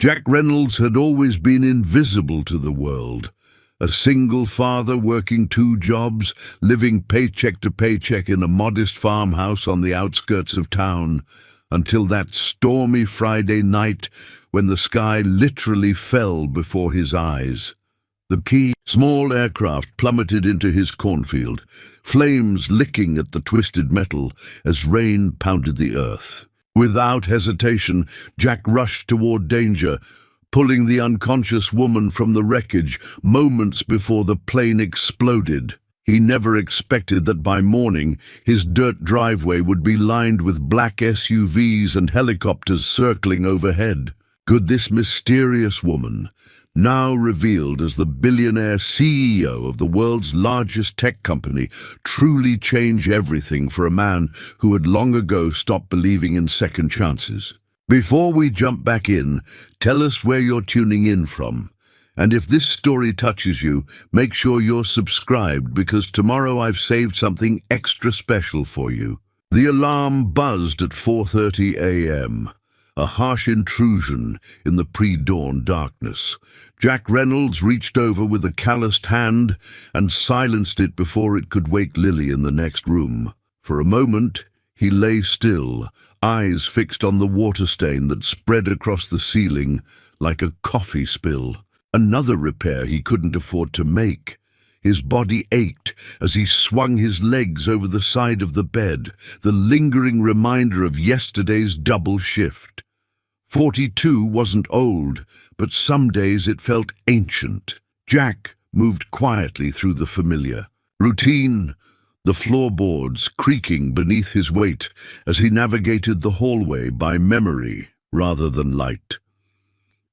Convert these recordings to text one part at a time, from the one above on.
Jack Reynolds had always been invisible to the world. A single father working 2 jobs, living paycheck to paycheck in a modest farmhouse on the outskirts of town, until that stormy Friday night when the sky literally fell before his eyes. The key small aircraft plummeted into his cornfield, flames licking at the twisted metal as rain pounded the earth. Without hesitation, Jack rushed toward danger, pulling the unconscious woman from the wreckage moments before the plane exploded. He never expected that by morning his dirt driveway would be lined with black SUVs and helicopters circling overhead. Could this mysterious woman, now revealed as the billionaire CEO of the world's largest tech company, truly change everything for a man who had long ago stopped believing in second chances? Before we jump back in, tell us where you're tuning in from. And if this story touches you, make sure you're subscribed, because tomorrow I've saved something extra special for you. The alarm buzzed at 4:30 a.m. A harsh intrusion in the pre-dawn darkness. Jack Reynolds reached over with a calloused hand and silenced it before it could wake Lily in the next room. For a moment, he lay still, eyes fixed on the water stain that spread across the ceiling like a coffee spill. Another repair he couldn't afford to make. His body ached as he swung his legs over the side of the bed, the lingering reminder of yesterday's double shift. 42 wasn't old, but some days it felt ancient. Jack moved quietly through the familiar routine, the floorboards creaking beneath his weight as he navigated the hallway by memory rather than light.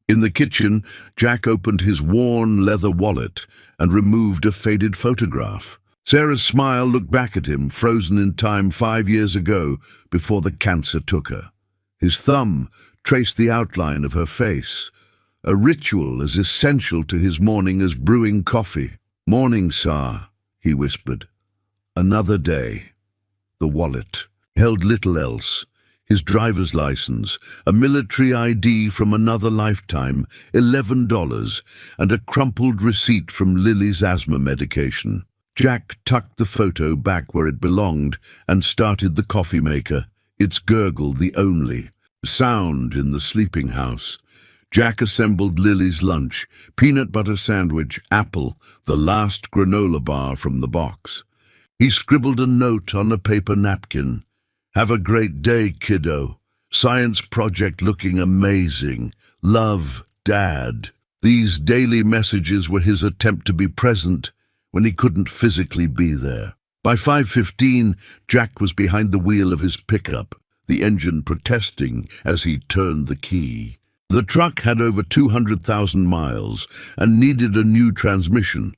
In the kitchen, Jack opened his worn leather wallet and removed a faded photograph. Sarah's smile looked back at him, frozen in time 5 years ago, before the cancer took her. His thumb traced the outline of her face, a ritual as essential to his morning as brewing coffee. "Morning, Sar," he whispered. Another day. The wallet held little else. His driver's license, a military ID from another lifetime, $11, and a crumpled receipt from Lily's asthma medication. Jack tucked the photo back where it belonged and started the coffee maker, its gurgle the only sound in the sleeping house. Jack assembled Lily's lunch, peanut butter sandwich, apple, the last granola bar from the box. He scribbled a note on a paper napkin. "Have a great day, kiddo. Science project looking amazing. Love, Dad." These daily messages were his attempt to be present when he couldn't physically be there. By 5:15, Jack was behind the wheel of his pickup, the engine protesting as he turned the key. The truck had over 200,000 miles and needed a new transmission,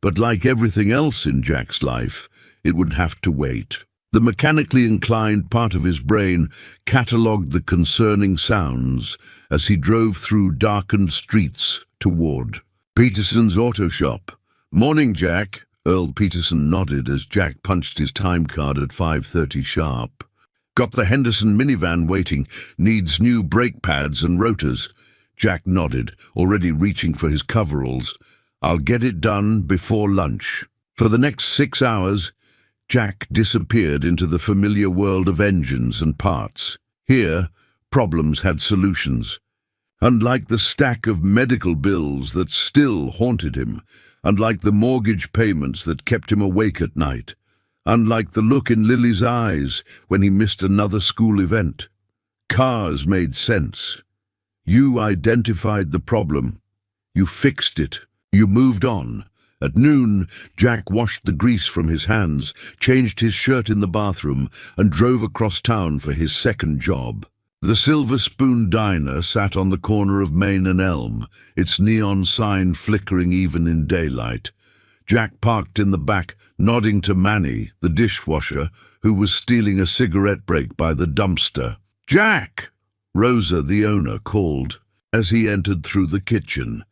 but like everything else in Jack's life, it would have to wait. The mechanically inclined part of his brain catalogued the concerning sounds as he drove through darkened streets toward Peterson's auto shop. "Morning, Jack." Earl Peterson nodded as Jack punched his time card at 5:30 sharp. "Got the Henderson minivan waiting. Needs new brake pads and rotors." Jack nodded, already reaching for his coveralls. "I'll get it done before lunch." For the next 6 hours, Jack disappeared into the familiar world of engines and parts. Here, problems had solutions. Unlike the stack of medical bills that still haunted him, unlike the mortgage payments that kept him awake at night, unlike the look in Lily's eyes when he missed another school event, cars made sense. You identified the problem. You fixed it. You moved on. At noon, Jack washed the grease from his hands, changed his shirt in the bathroom, and drove across town for his second job. The Silver Spoon Diner sat on the corner of Main and Elm, its neon sign flickering even in daylight. Jack parked in the back, nodding to Manny, the dishwasher, who was stealing a cigarette break by the dumpster. "Jack!" Rosa, the owner, called as he entered through the kitchen.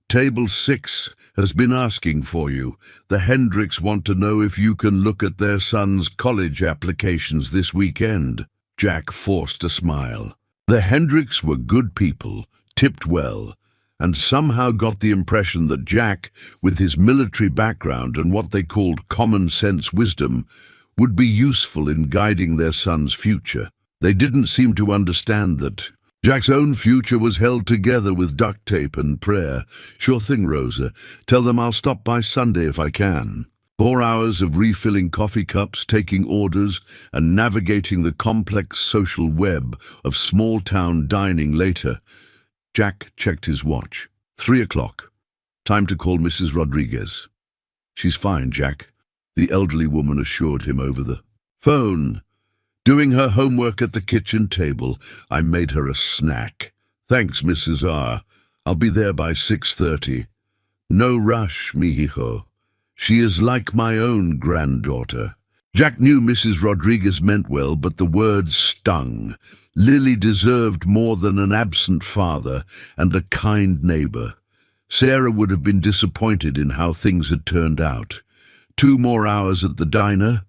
"Table 6 has been asking for you. The Hendricks want to know if you can look at their son's college applications this weekend." Jack forced a smile. The Hendricks were good people, tipped well, and somehow got the impression that Jack, with his military background and what they called common sense wisdom, would be useful in guiding their son's future. They didn't seem to understand that Jack's own future was held together with duct tape and prayer. Sure thing, Rosa. Tell them I'll stop by Sunday if I can. 4 hours of refilling coffee cups, taking orders, and navigating the complex social web of small-town dining later, Jack checked his watch. 3 o'clock. Time to call Mrs. Rodriguez. She's fine, Jack, the elderly woman assured him over the phone. Doing her homework at the kitchen table, I made her a snack. Thanks, Mrs. R. I'll be there by 6:30. No rush, mijo. She is like my own granddaughter. Jack knew Mrs. Rodriguez meant well, but the words stung. Lily deserved more than an absent father and a kind neighbor. Sarah would have been disappointed in how things had turned out. 2 more hours at the diner,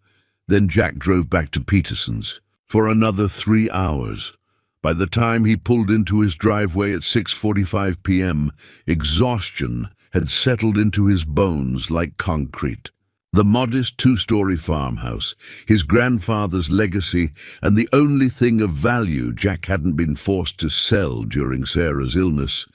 then Jack drove back to Peterson's for another 3 hours. By the time he pulled into his driveway at 6:45 p.m., exhaustion had settled into his bones like concrete. The modest 2-story farmhouse, his grandfather's legacy, and the only thing of value Jack hadn't been forced to sell during Sarah's illness,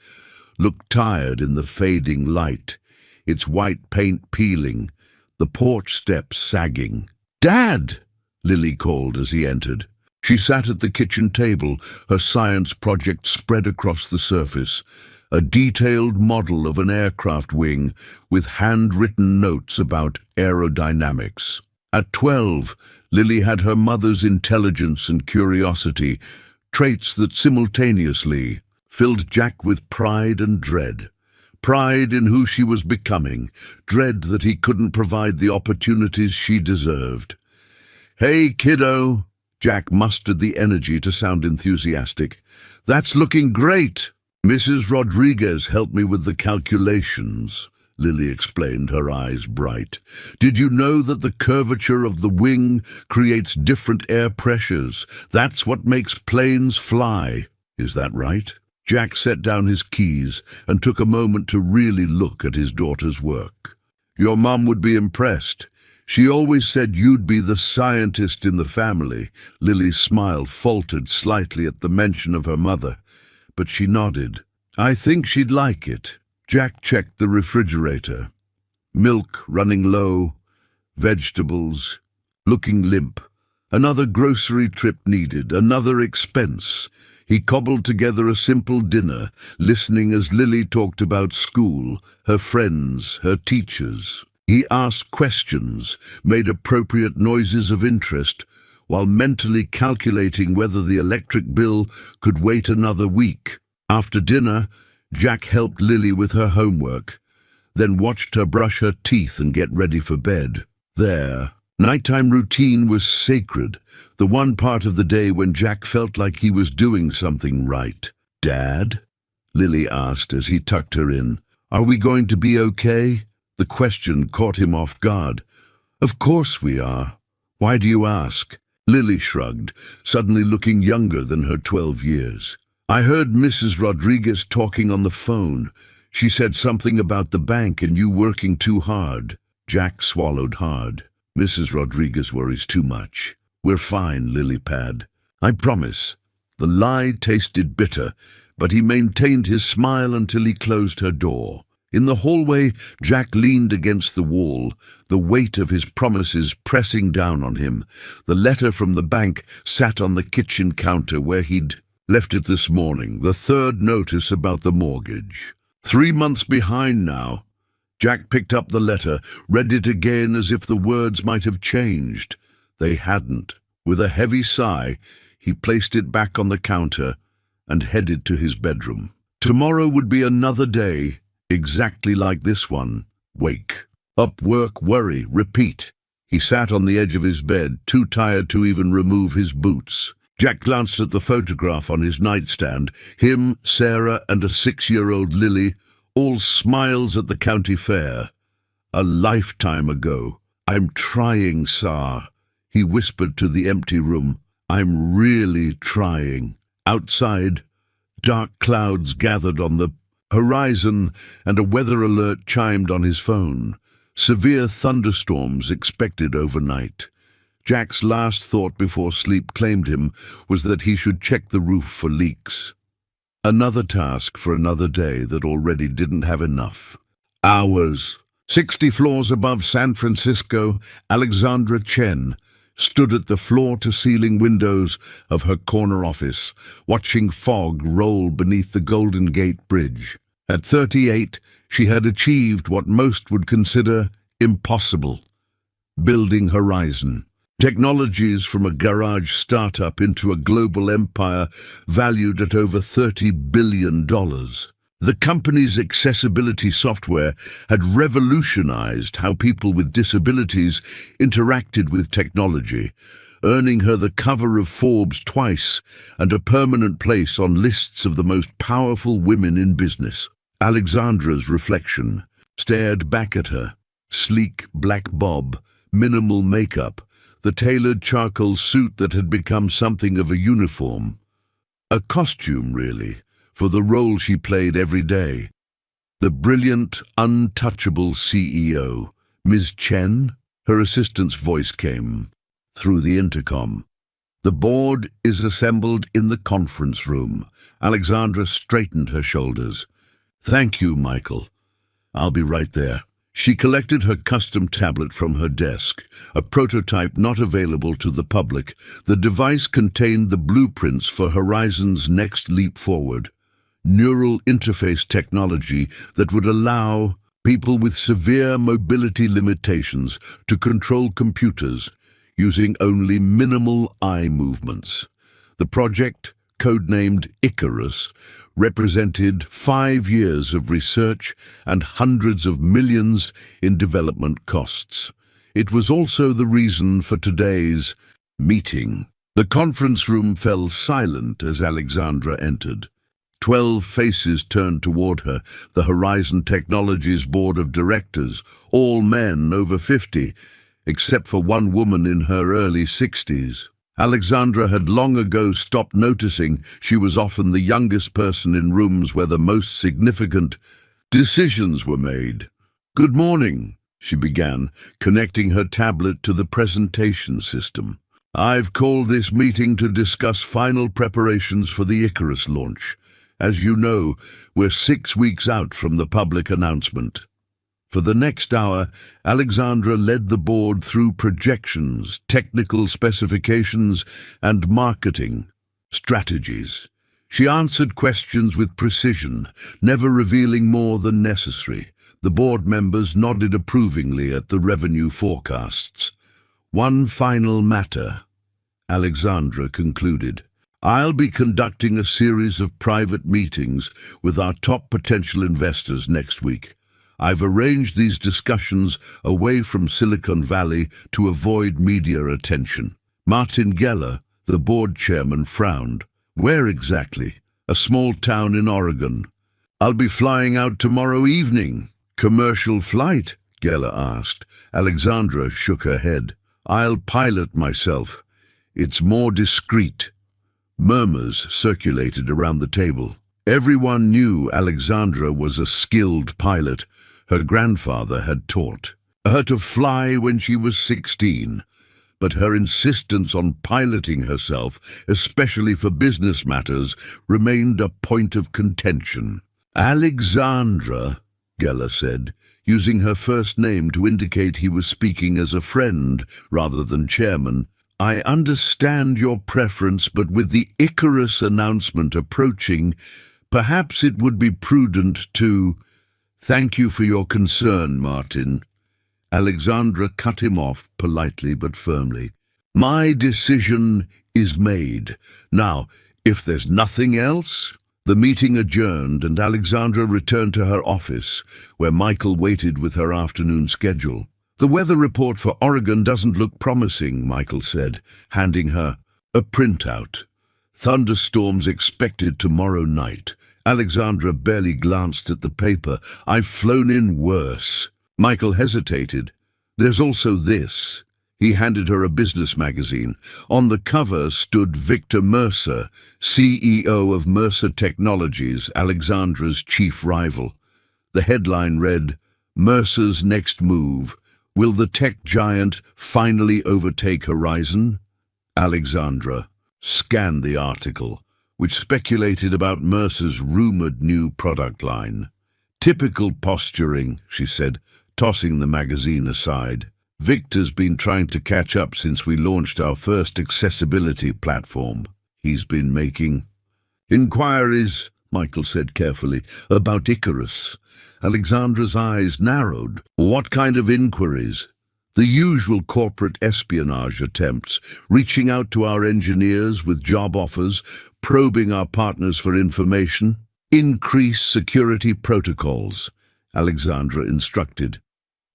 looked tired in the fading light, its white paint peeling, the porch steps sagging. "Dad!" Lily called as he entered. She sat at the kitchen table, her science project spread across the surface, a detailed model of an aircraft wing with handwritten notes about aerodynamics. At 12, Lily had her mother's intelligence and curiosity, traits that simultaneously filled Jack with pride and dread. Pride in who she was becoming, dread that he couldn't provide the opportunities she deserved. "Hey, kiddo!" Jack mustered the energy to sound enthusiastic. "That's looking great!" "Mrs. Rodriguez helped me with the calculations," Lily explained, her eyes bright. "Did you know that the curvature of the wing creates different air pressures? That's what makes planes fly. Is that right?" Jack set down his keys and took a moment to really look at his daughter's work. "Your mom would be impressed. She always said you'd be the scientist in the family." Lily's smile faltered slightly at the mention of her mother, but she nodded. "I think she'd like it." Jack checked the refrigerator. Milk running low, vegetables looking limp. Another grocery trip needed, another expense. He cobbled together a simple dinner, listening as Lily talked about school, her friends, her teachers. He asked questions, made appropriate noises of interest, while mentally calculating whether the electric bill could wait another week. After dinner, Jack helped Lily with her homework, then watched her brush her teeth and get ready for bed. Their nighttime routine was sacred, the one part of the day when Jack felt like he was doing something right. "Dad?" Lily asked as he tucked her in. "Are we going to be okay?" The question caught him off guard. "Of course we are. Why do you ask?" Lily shrugged, suddenly looking younger than her 12 years. "I heard Mrs. Rodriguez talking on the phone. She said something about the bank and you working too hard." Jack swallowed hard. "Mrs. Rodriguez worries too much. We're fine, Lily Pad. I promise." The lie tasted bitter, but he maintained his smile until he closed her door. In the hallway, Jack leaned against the wall, the weight of his promises pressing down on him. The letter from the bank sat on the kitchen counter where he'd left it this morning, the 3rd notice about the mortgage. 3 months behind now. Jack picked up the letter, read it again as if the words might have changed. They hadn't. With a heavy sigh, he placed it back on the counter and headed to his bedroom. Tomorrow would be another day, exactly like this one. Wake up, work, worry, repeat. He sat on the edge of his bed, too tired to even remove his boots. Jack glanced at the photograph on his nightstand. Him, Sarah, and a 6-year-old Lily, all smiles at the county fair. A lifetime ago. "I'm trying, Sar," he whispered to the empty room. "I'm really trying." Outside, Dark clouds gathered on the horizon, and a weather alert chimed on his phone. Severe thunderstorms expected overnight. Jack's last thought before sleep claimed him was that he should check the roof for leaks. Another task for another day that already didn't have enough. Hours. 60 floors above San Francisco, Alexandra Chen stood at the floor-to-ceiling windows of her corner office, watching fog roll beneath the Golden Gate Bridge. At 38, she had achieved what most would consider impossible: building Horizon. Technologies from a garage startup into a global empire valued at over $30 billion. The company's accessibility software had revolutionized how people with disabilities interacted with technology, earning her the cover of Forbes twice and a permanent place on lists of the most powerful women in business. Alexandra's reflection stared back at her. Sleek black bob, minimal makeup, the tailored charcoal suit that had become something of a uniform. A costume, really, for the role she played every day. The brilliant, untouchable CEO, Ms. Chen, her assistant's voice came through the intercom. The board is assembled in the conference room. Alexandra straightened her shoulders. Thank you, Michael. I'll be right there. She collected her custom tablet from her desk, a prototype not available to the public. The device contained the blueprints for Horizon's next leap forward. Neural interface technology that would allow people with severe mobility limitations to control computers using only minimal eye movements. The project, codenamed Icarus, represented 5 years of research and hundreds of millions in development costs. It was also the reason for today's meeting. The conference room fell silent as Alexandra entered. 12 faces turned toward her, the Horizon Technologies board of directors, all men over 50, except for one woman in her early 60s. Alexandra had long ago stopped noticing she was often the youngest person in rooms where the most significant decisions were made. "Good morning," she began, connecting her tablet to the presentation system. "I've called this meeting to discuss final preparations for the Icarus launch. As you know, we're 6 weeks out from the public announcement." For the next hour, Alexandra led the board through projections, technical specifications, and marketing strategies. She answered questions with precision, never revealing more than necessary. The board members nodded approvingly at the revenue forecasts. "One final matter," Alexandra concluded. "I'll be conducting a series of private meetings with our top potential investors next week. I've arranged these discussions away from Silicon Valley to avoid media attention." Martin Geller, the board chairman, frowned. "Where exactly?" "A small town in Oregon." "I'll be flying out tomorrow evening." "Commercial flight?" Geller asked. Alexandra shook her head. "I'll pilot myself. It's more discreet." Murmurs circulated around the table. Everyone knew Alexandra was a skilled pilot. Her grandfather had taught her to fly when she was 16, but her insistence on piloting herself, especially for business matters, remained a point of contention. "Alexandra," Geller said, using her first name to indicate he was speaking as a friend rather than chairman, "I understand your preference, but with the Icarus announcement approaching, perhaps it would be prudent to—" "Thank you for your concern, Martin." Alexandra cut him off politely but firmly. "My decision is made. Now, if there's nothing else—" The meeting adjourned and Alexandra returned to her office, where Michael waited with her afternoon schedule. "The weather report for Oregon doesn't look promising," Michael said, handing her a printout. "Thunderstorms expected tomorrow night." Alexandra barely glanced at the paper. "I've flown in worse." Michael hesitated. "There's also this." He handed her a business magazine. On the cover stood Victor Mercer, CEO of Mercer Technologies, Alexandra's chief rival. The headline read, "Mercer's next move. Will the tech giant finally overtake Horizon?" Alexandra scanned the article, which speculated about Mercer's rumored new product line. "Typical posturing," she said, tossing the magazine aside. "Victor's been trying to catch up since we launched our first accessibility platform. He's been making inquiries," Michael said carefully, "about Icarus." Alexandra's eyes narrowed. "What kind of inquiries?" "The usual corporate espionage attempts, reaching out to our engineers with job offers, probing our partners for information. Increase security protocols," Alexandra instructed.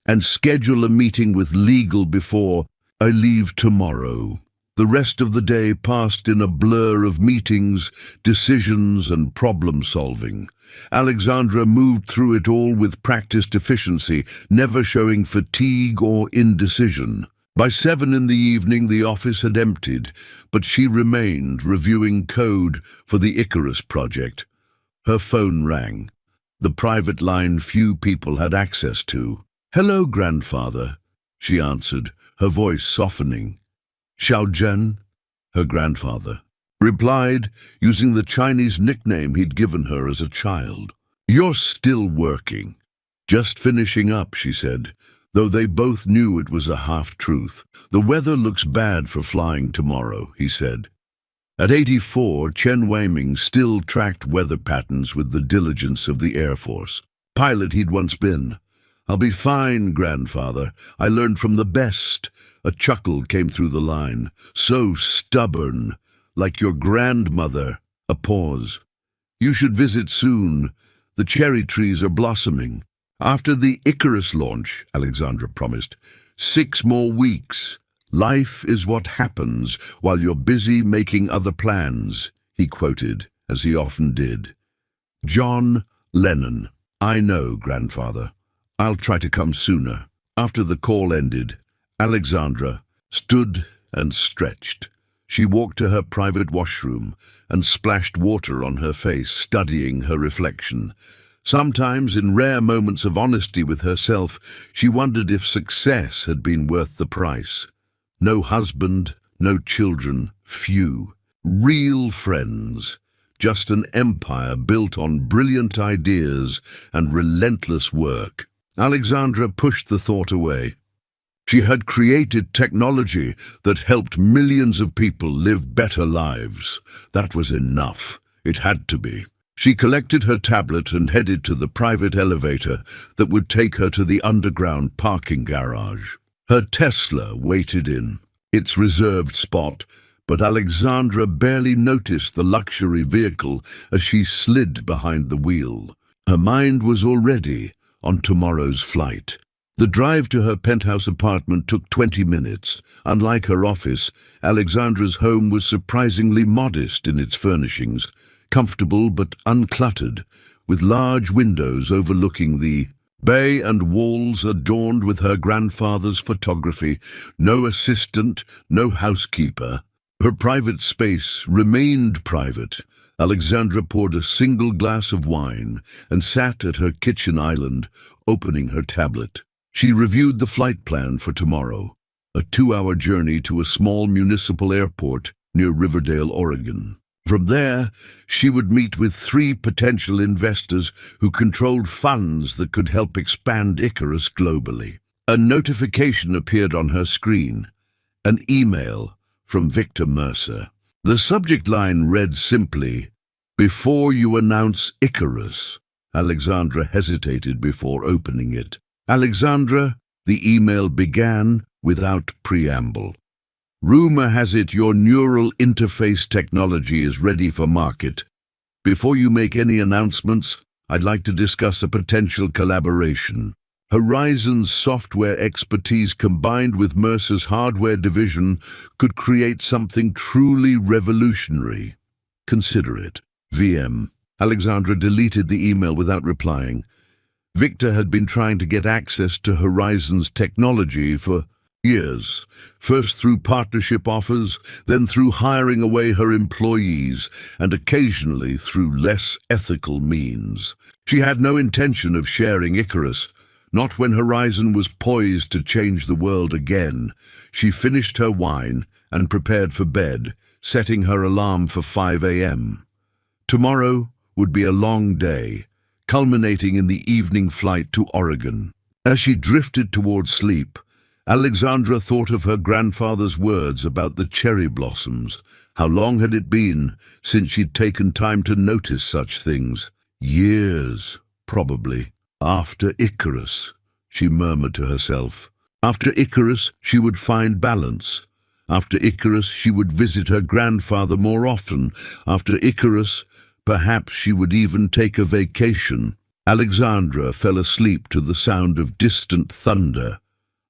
"And schedule a meeting with legal before I leave tomorrow." The rest of the day passed in a blur of meetings, decisions, and problem-solving. Alexandra moved through it all with practiced efficiency, never showing fatigue or indecision. By 7 in the evening, the office had emptied, but she remained, reviewing code for the Icarus project. Her phone rang, the private line few people had access to. "Hello, grandfather," she answered, her voice softening. "Xiao Zhen," her grandfather replied, using the Chinese nickname he'd given her as a child. "You're still working." "Just finishing up," she said, though they both knew it was a half-truth. "The weather looks bad for flying tomorrow," he said. At 84, Chen Weiming still tracked weather patterns with the diligence of the Air Force. Pilot he'd once been. "I'll be fine, grandfather. I learned from the best." A chuckle came through the line. "So stubborn, like your grandmother." A pause. "You should visit soon. The cherry trees are blossoming." "After the Icarus launch," Alexandra promised. 6 more weeks. "Life is what happens while you're busy making other plans," he quoted, as he often did. John Lennon. "I know, grandfather. I'll try to come sooner." After the call ended, Alexandra stood and stretched. She walked to her private washroom and splashed water on her face, studying her reflection. Sometimes, in rare moments of honesty with herself, she wondered if success had been worth the price. No husband, no children, few. Real friends. Just an empire built on brilliant ideas and relentless work. Alexandra pushed the thought away. She had created technology that helped millions of people live better lives. That was enough. It had to be. She collected her tablet and headed to the private elevator that would take her to the underground parking garage. Her Tesla waited in its reserved spot, but Alexandra barely noticed the luxury vehicle as she slid behind the wheel. Her mind was already on tomorrow's flight. The drive to her penthouse apartment took 20 minutes. Unlike her office, Alexandra's home was surprisingly modest in its furnishings, comfortable but uncluttered, with large windows overlooking the bay and walls adorned with her grandfather's photography. No assistant, no housekeeper. Her private space remained private. Alexandra poured a single glass of wine and sat at her kitchen island, opening her tablet. She reviewed the flight plan for tomorrow, a 2-hour journey to a small municipal airport near Riverdale, Oregon. From there, she would meet with 3 potential investors who controlled funds that could help expand Icarus globally. A notification appeared on her screen, an email from Victor Mercer. The subject line read simply, "Before you announce Icarus." Alexandra hesitated before opening it. "Alexandra," the email began without preamble. "Rumor has it your neural interface technology is ready for market. Before you make any announcements, I'd like to discuss a potential collaboration. Horizon's software expertise combined with Mercer's hardware division could create something truly revolutionary. Consider it. VM." Alexandra deleted the email without replying. Victor had been trying to get access to Horizon's technology for Years, first through partnership offers, then through hiring away her employees, and occasionally through less ethical means. She had no intention of sharing Icarus, not when Horizon was poised to change the world again. She finished her wine and prepared for bed, setting her alarm for 5 a.m. Tomorrow would be a long day, culminating in the evening flight to Oregon. As she drifted towards sleep, Alexandra thought of her grandfather's words about the cherry blossoms. How long had it been since she'd taken time to notice such things? Years, probably. After Icarus, she murmured to herself. After Icarus, she would find balance. After Icarus, she would visit her grandfather more often. After Icarus, perhaps she would even take a vacation. Alexandra fell asleep to the sound of distant thunder,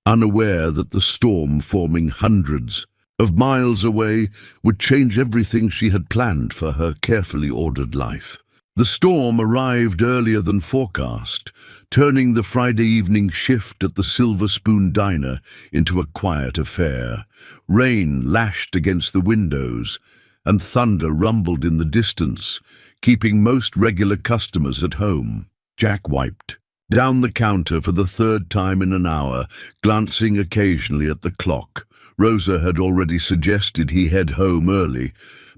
unaware that the storm forming hundreds of miles away would change everything she had planned for her carefully ordered life. The storm arrived earlier than forecast, turning the Friday evening shift at the Silver Spoon Diner into a quiet affair. Rain lashed against the windows, and thunder rumbled in the distance, keeping most regular customers at home. Jack wiped down the counter for the third time in an hour, glancing occasionally at the clock. Rosa had already suggested he head home early,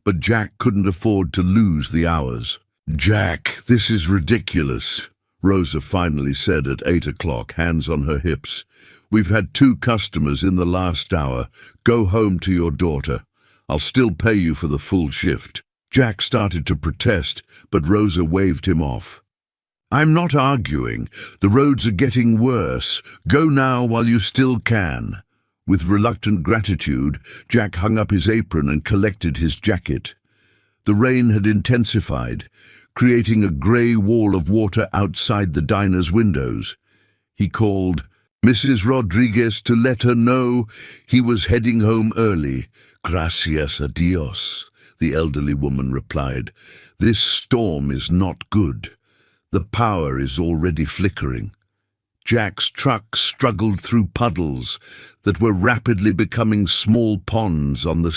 but Jack couldn't afford to lose the hours. "Jack, this is ridiculous," Rosa finally said at 8 o'clock, hands on her hips. "We've had 2 customers in the last hour. Go home to your daughter. I'll still pay you for the full shift." Jack started to protest, but Rosa waved him off. "I'm not arguing. The roads are getting worse. Go now while you still can." With reluctant gratitude, Jack hung up his apron and collected his jacket. The rain had intensified, creating a grey wall of water outside the diner's windows. He called Mrs. Rodriguez to let her know he was heading home early. "Gracias a Dios," the elderly woman replied. "This storm is not good. The power is already flickering." Jack's truck struggled through puddles that were rapidly becoming small ponds on the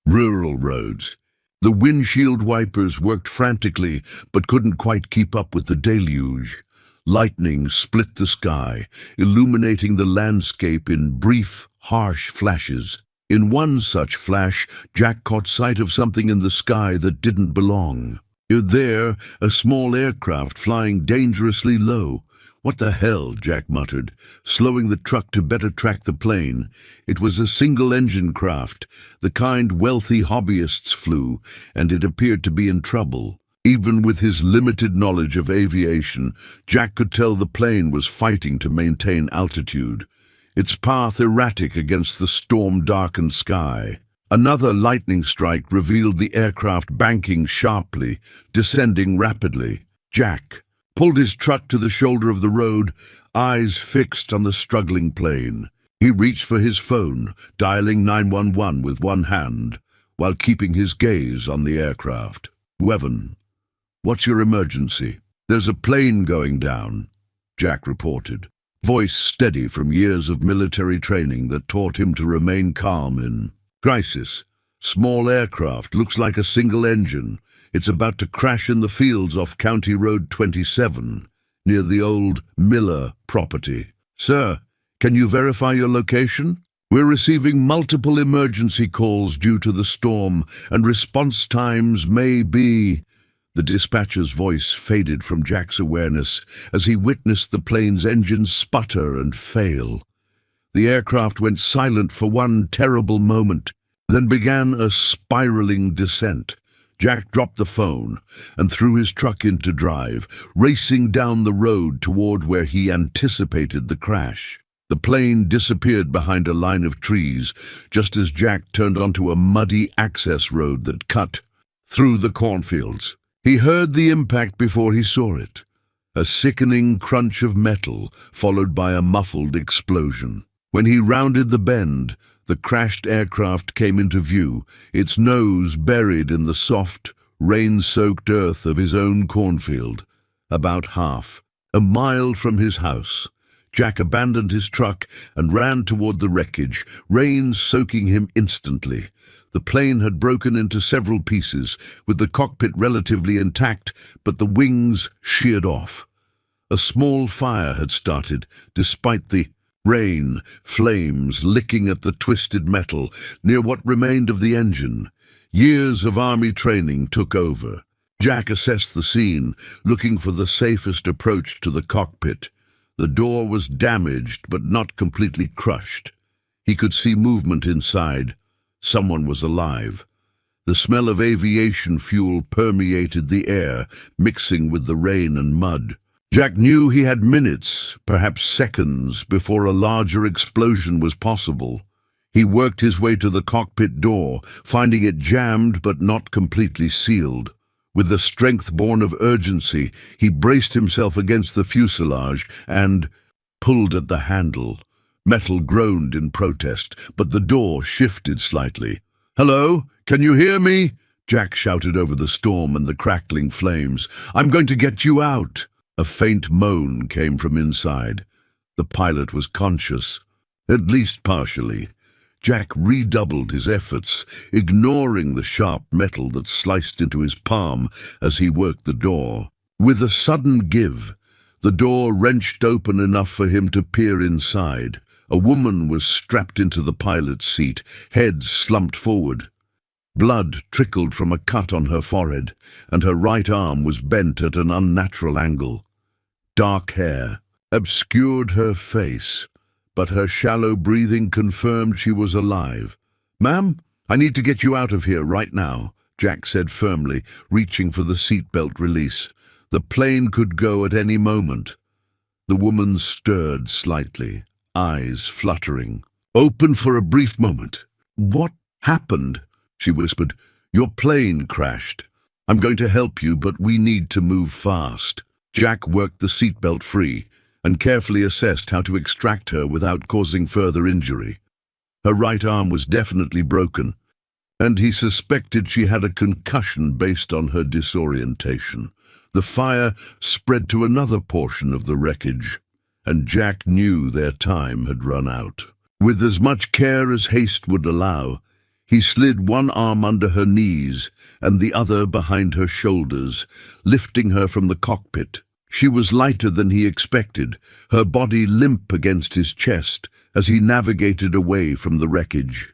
rural roads. The windshield wipers worked frantically but couldn't quite keep up with the deluge. Lightning split the sky, illuminating the landscape in brief, harsh flashes. In one such flash, Jack caught sight of something in the sky that didn't belong. There, a small aircraft flying dangerously low. "What the hell?" Jack muttered, slowing the truck to better track the plane. It was a single-engine craft, the kind wealthy hobbyists flew, and it appeared to be in trouble. Even with his limited knowledge of aviation, Jack could tell the plane was fighting to maintain altitude, its path erratic against the storm-darkened sky. Another lightning strike revealed the aircraft banking sharply, descending rapidly. Jack pulled his truck to the shoulder of the road, eyes fixed on the struggling plane. He reached for his phone, dialing 911 with one hand, while keeping his gaze on the aircraft. "Wevan, what's your emergency?" "There's a plane going down," Jack reported, voice steady from years of military training that taught him to remain calm in crisis. "Small aircraft, looks like a single engine. It's about to crash in the fields off County Road 27, near the old Miller property." "Sir, can you verify your location?" "We're receiving multiple emergency calls due to the storm, and response times may be—" The dispatcher's voice faded from Jack's awareness as he witnessed the plane's engine sputter and fail. The aircraft went silent for one terrible moment, then began a spiraling descent. Jack dropped the phone and threw his truck into drive, racing down the road toward where he anticipated the crash. The plane disappeared behind a line of trees, just as Jack turned onto a muddy access road that cut through the cornfields. He heard the impact before he saw it, a sickening crunch of metal followed by a muffled explosion. When he rounded the bend, the crashed aircraft came into view, its nose buried in the soft, rain-soaked earth of his own cornfield. About half a mile from his house, Jack abandoned his truck and ran toward the wreckage, rain soaking him instantly. The plane had broken into several pieces, with the cockpit relatively intact, but the wings sheared off. A small fire had started, despite the rain, flames licking at the twisted metal near what remained of the engine. Years of army training took over. Jack assessed the scene, looking for the safest approach to the cockpit. The door was damaged, but not completely crushed. He could see movement inside. Someone was alive. The smell of aviation fuel permeated the air, mixing with the rain and mud. Jack knew he had minutes, perhaps seconds, before a larger explosion was possible. He worked his way to the cockpit door, finding it jammed but not completely sealed. With the strength born of urgency, he braced himself against the fuselage and pulled at the handle. Metal groaned in protest, but the door shifted slightly. "Hello? Can you hear me?" Jack shouted over the storm and the crackling flames. "I'm going to get you out." A faint moan came from inside. The pilot was conscious, at least partially. Jack redoubled his efforts, ignoring the sharp metal that sliced into his palm as he worked the door. With a sudden give, the door wrenched open enough for him to peer inside. A woman was strapped into the pilot's seat, head slumped forward. Blood trickled from a cut on her forehead, and her right arm was bent at an unnatural angle. Dark hair obscured her face, but her shallow breathing confirmed she was alive. "Ma'am, I need to get you out of here right now," Jack said firmly, reaching for the seatbelt release. The plane could go at any moment. The woman stirred slightly, eyes fluttering. Open for a brief moment. "What happened?" she whispered. "Your plane crashed. I'm going to help you, but we need to move fast." Jack worked the seatbelt free and carefully assessed how to extract her without causing further injury. Her right arm was definitely broken, and he suspected she had a concussion based on her disorientation. The fire spread to another portion of the wreckage, and Jack knew their time had run out. With as much care as haste would allow, he slid one arm under her knees and the other behind her shoulders, lifting her from the cockpit. She was lighter than he expected, her body limp against his chest as he navigated away from the wreckage.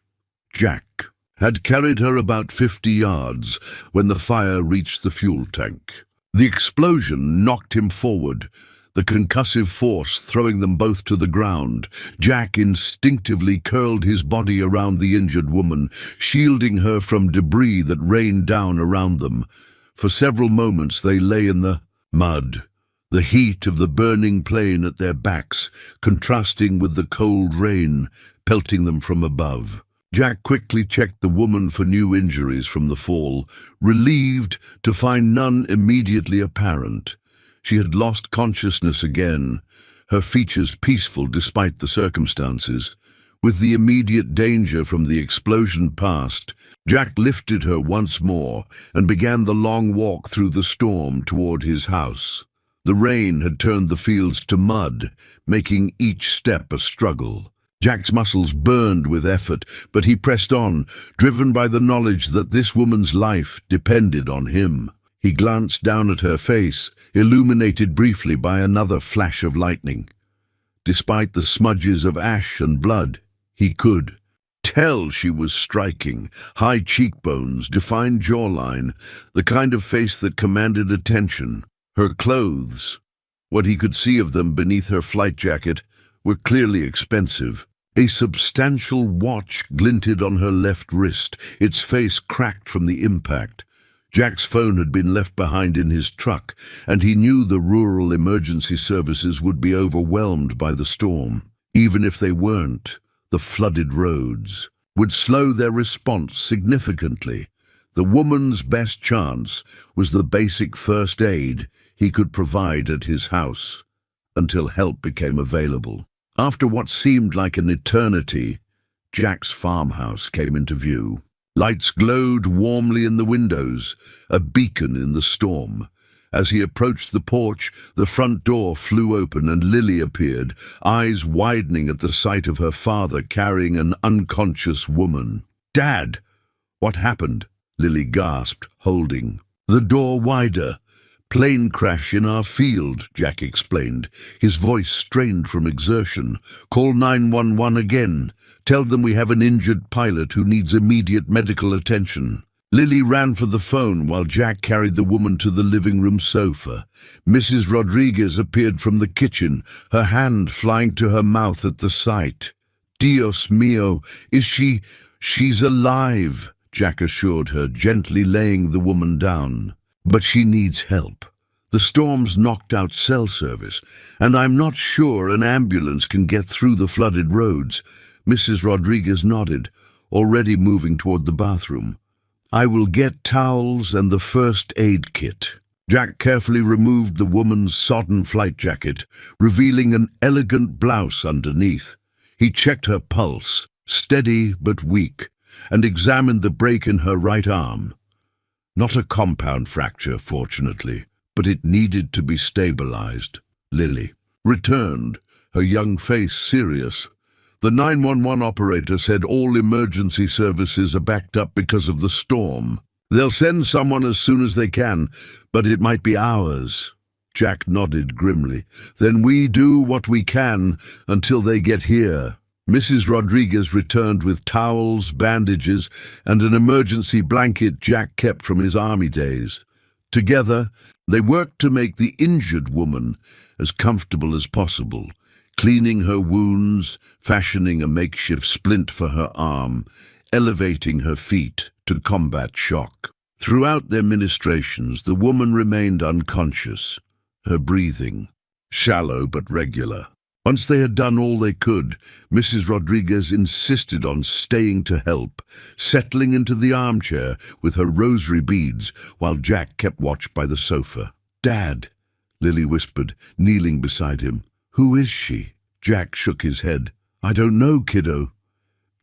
Jack had carried her about 50 yards when the fire reached the fuel tank. The explosion knocked him forward, the concussive force throwing them both to the ground. Jack instinctively curled his body around the injured woman, shielding her from debris that rained down around them. For several moments they lay in the mud, the heat of the burning plane at their backs, contrasting with the cold rain pelting them from above. Jack quickly checked the woman for new injuries from the fall, relieved to find none immediately apparent. She had lost consciousness again, her features peaceful despite the circumstances. With the immediate danger from the explosion past, Jack lifted her once more and began the long walk through the storm toward his house. The rain had turned the fields to mud, making each step a struggle. Jack's muscles burned with effort, but he pressed on, driven by the knowledge that this woman's life depended on him. He glanced down at her face, illuminated briefly by another flash of lightning. Despite the smudges of ash and blood, he could tell she was striking. High cheekbones, defined jawline, the kind of face that commanded attention. Her clothes, what he could see of them beneath her flight jacket, were clearly expensive. A substantial watch glinted on her left wrist, its face cracked from the impact. Jack's phone had been left behind in his truck, and he knew the rural emergency services would be overwhelmed by the storm. Even if they weren't, the flooded roads would slow their response significantly. The woman's best chance was the basic first aid he could provide at his house, until help became available. After what seemed like an eternity, Jack's farmhouse came into view. Lights glowed warmly in the windows, a beacon in the storm, As he approached the porch, the front door flew open and Lily appeared, eyes widening at the sight of her father carrying an unconscious woman. "Dad! What happened?" Lily gasped, holding the door wider. "Plane crash in our field," Jack explained, his voice strained from exertion. "Call 911 again. Tell them we have an injured pilot who needs immediate medical attention." Lily ran for the phone while Jack carried the woman to the living room sofa. Mrs. Rodriguez appeared from the kitchen, her hand flying to her mouth at the sight. "Dios mío, she's alive," Jack assured her, gently laying the woman down. "But she needs help. The storm's knocked out cell service, and I'm not sure an ambulance can get through the flooded roads." Mrs. Rodriguez nodded, already moving toward the bathroom. "I will get towels and the first aid kit." Jack carefully removed the woman's sodden flight jacket, revealing an elegant blouse underneath. He checked her pulse, steady but weak, and examined the break in her right arm. Not a compound fracture, fortunately, but it needed to be stabilized. Lily returned, her young face serious. "The 911 operator said all emergency services are backed up because of the storm. They'll send someone as soon as they can, but it might be hours." Jack nodded grimly. "Then we do what we can until they get here." Mrs. Rodriguez returned with towels, bandages, and an emergency blanket Jack kept from his army days. Together, they worked to make the injured woman as comfortable as possible, cleaning her wounds, fashioning a makeshift splint for her arm, elevating her feet to combat shock. Throughout their ministrations, the woman remained unconscious, her breathing shallow but regular. Once they had done all they could, Mrs. Rodriguez insisted on staying to help, settling into the armchair with her rosary beads while Jack kept watch by the sofa. "Dad," Lily whispered, kneeling beside him. "Who is she?" Jack shook his head. "I don't know, kiddo.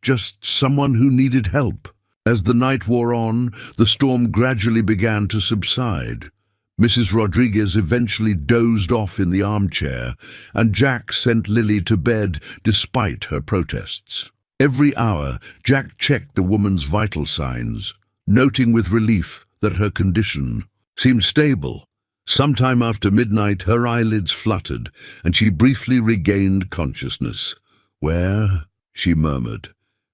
Just someone who needed help." As the night wore on, the storm gradually began to subside. Mrs. Rodriguez eventually dozed off in the armchair, and Jack sent Lily to bed despite her protests. Every hour, Jack checked the woman's vital signs, noting with relief that her condition seemed stable. Sometime after midnight, her eyelids fluttered, and she briefly regained consciousness. "Where?" she murmured,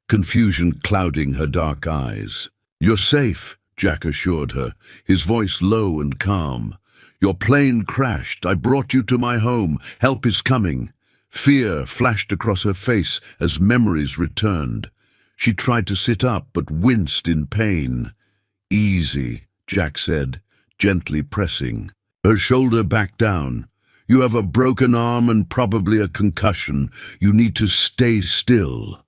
confusion clouding her dark eyes. "You're safe," Jack assured her, his voice low and calm. "Your plane crashed. I brought you to my home. Help is coming." Fear flashed across her face as memories returned. She tried to sit up, but winced in pain. "Easy," Jack said, gently pressing her shoulder back down. "You have a broken arm and probably a concussion. You need to stay still."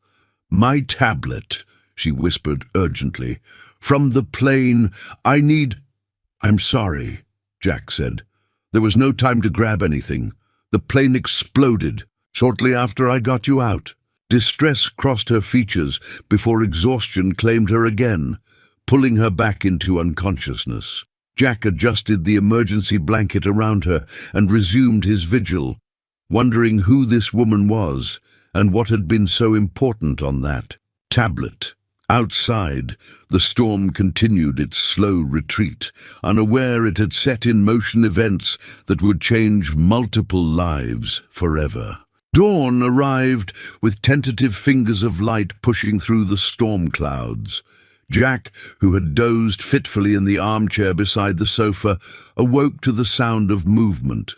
"My tablet," she whispered urgently. "From the plane, I'm sorry," Jack said. "There was no time to grab anything. The plane exploded shortly after I got you out." Distress crossed her features before exhaustion claimed her again, pulling her back into unconsciousness. Jack adjusted the emergency blanket around her and resumed his vigil, wondering who this woman was and what had been so important on that tablet. Outside, the storm continued its slow retreat, unaware it had set in motion events that would change multiple lives forever. Dawn arrived with tentative fingers of light pushing through the storm clouds. Jack, who had dozed fitfully in the armchair beside the sofa, awoke to the sound of movement.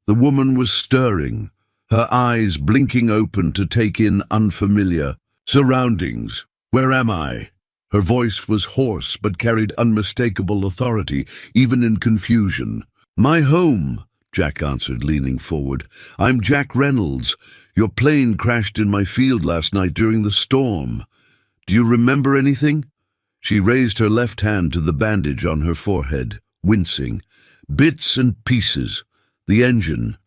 The woman was stirring, her eyes blinking open to take in unfamiliar surroundings. "Where am I?" Her voice was hoarse but carried unmistakable authority, even in confusion. "My home," Jack answered, leaning forward. "I'm Jack Reynolds. Your plane crashed in my field last night during the storm. Do you remember anything?" She raised her left hand to the bandage on her forehead, wincing. "Bits and pieces. The engine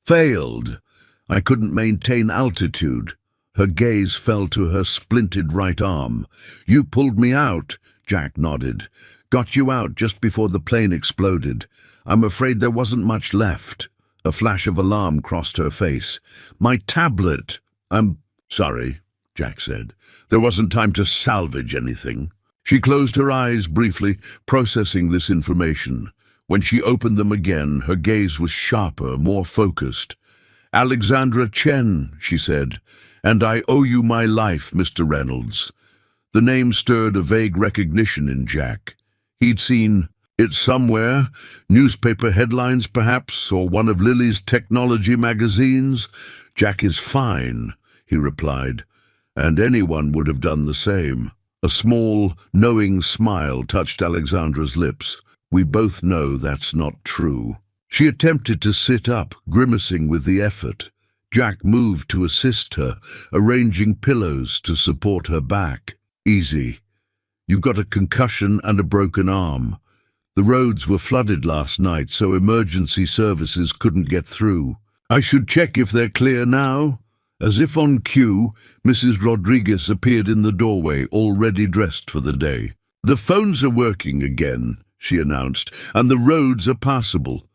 failed. I couldn't maintain altitude." Her gaze fell to her splintered right arm. "You pulled me out," Jack nodded. Got you out just before the plane exploded. I'm afraid there wasn't much left. A flash of alarm crossed her face. My tablet. I'm sorry, Jack said. There wasn't time to salvage anything. She closed her eyes briefly, processing this information. When she opened them again, her gaze was sharper, more focused. Alexandra Chen, she said, and I owe you my life, Mr. Reynolds. The name stirred a vague recognition in Jack. He'd seen it somewhere, newspaper headlines perhaps, or one of Lily's technology magazines. Jack is fine, he replied, and anyone would have done the same. A small, knowing smile touched Alexandra's lips. We both know that's not true. She attempted to sit up, grimacing with the effort. Jack moved to assist her, arranging pillows to support her back. Easy. You've got a concussion and a broken arm. The roads were flooded last night, so emergency services couldn't get through. I should check if they're clear now. As if on cue, Mrs. Rodriguez appeared in the doorway, already dressed for the day. The phones are working again, she announced, and the roads are passable.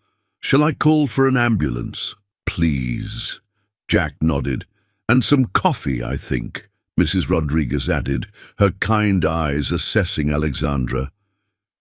Shall I call for an ambulance? Please. Jack nodded. And some coffee, I think, Mrs. Rodriguez added, her kind eyes assessing Alexandra.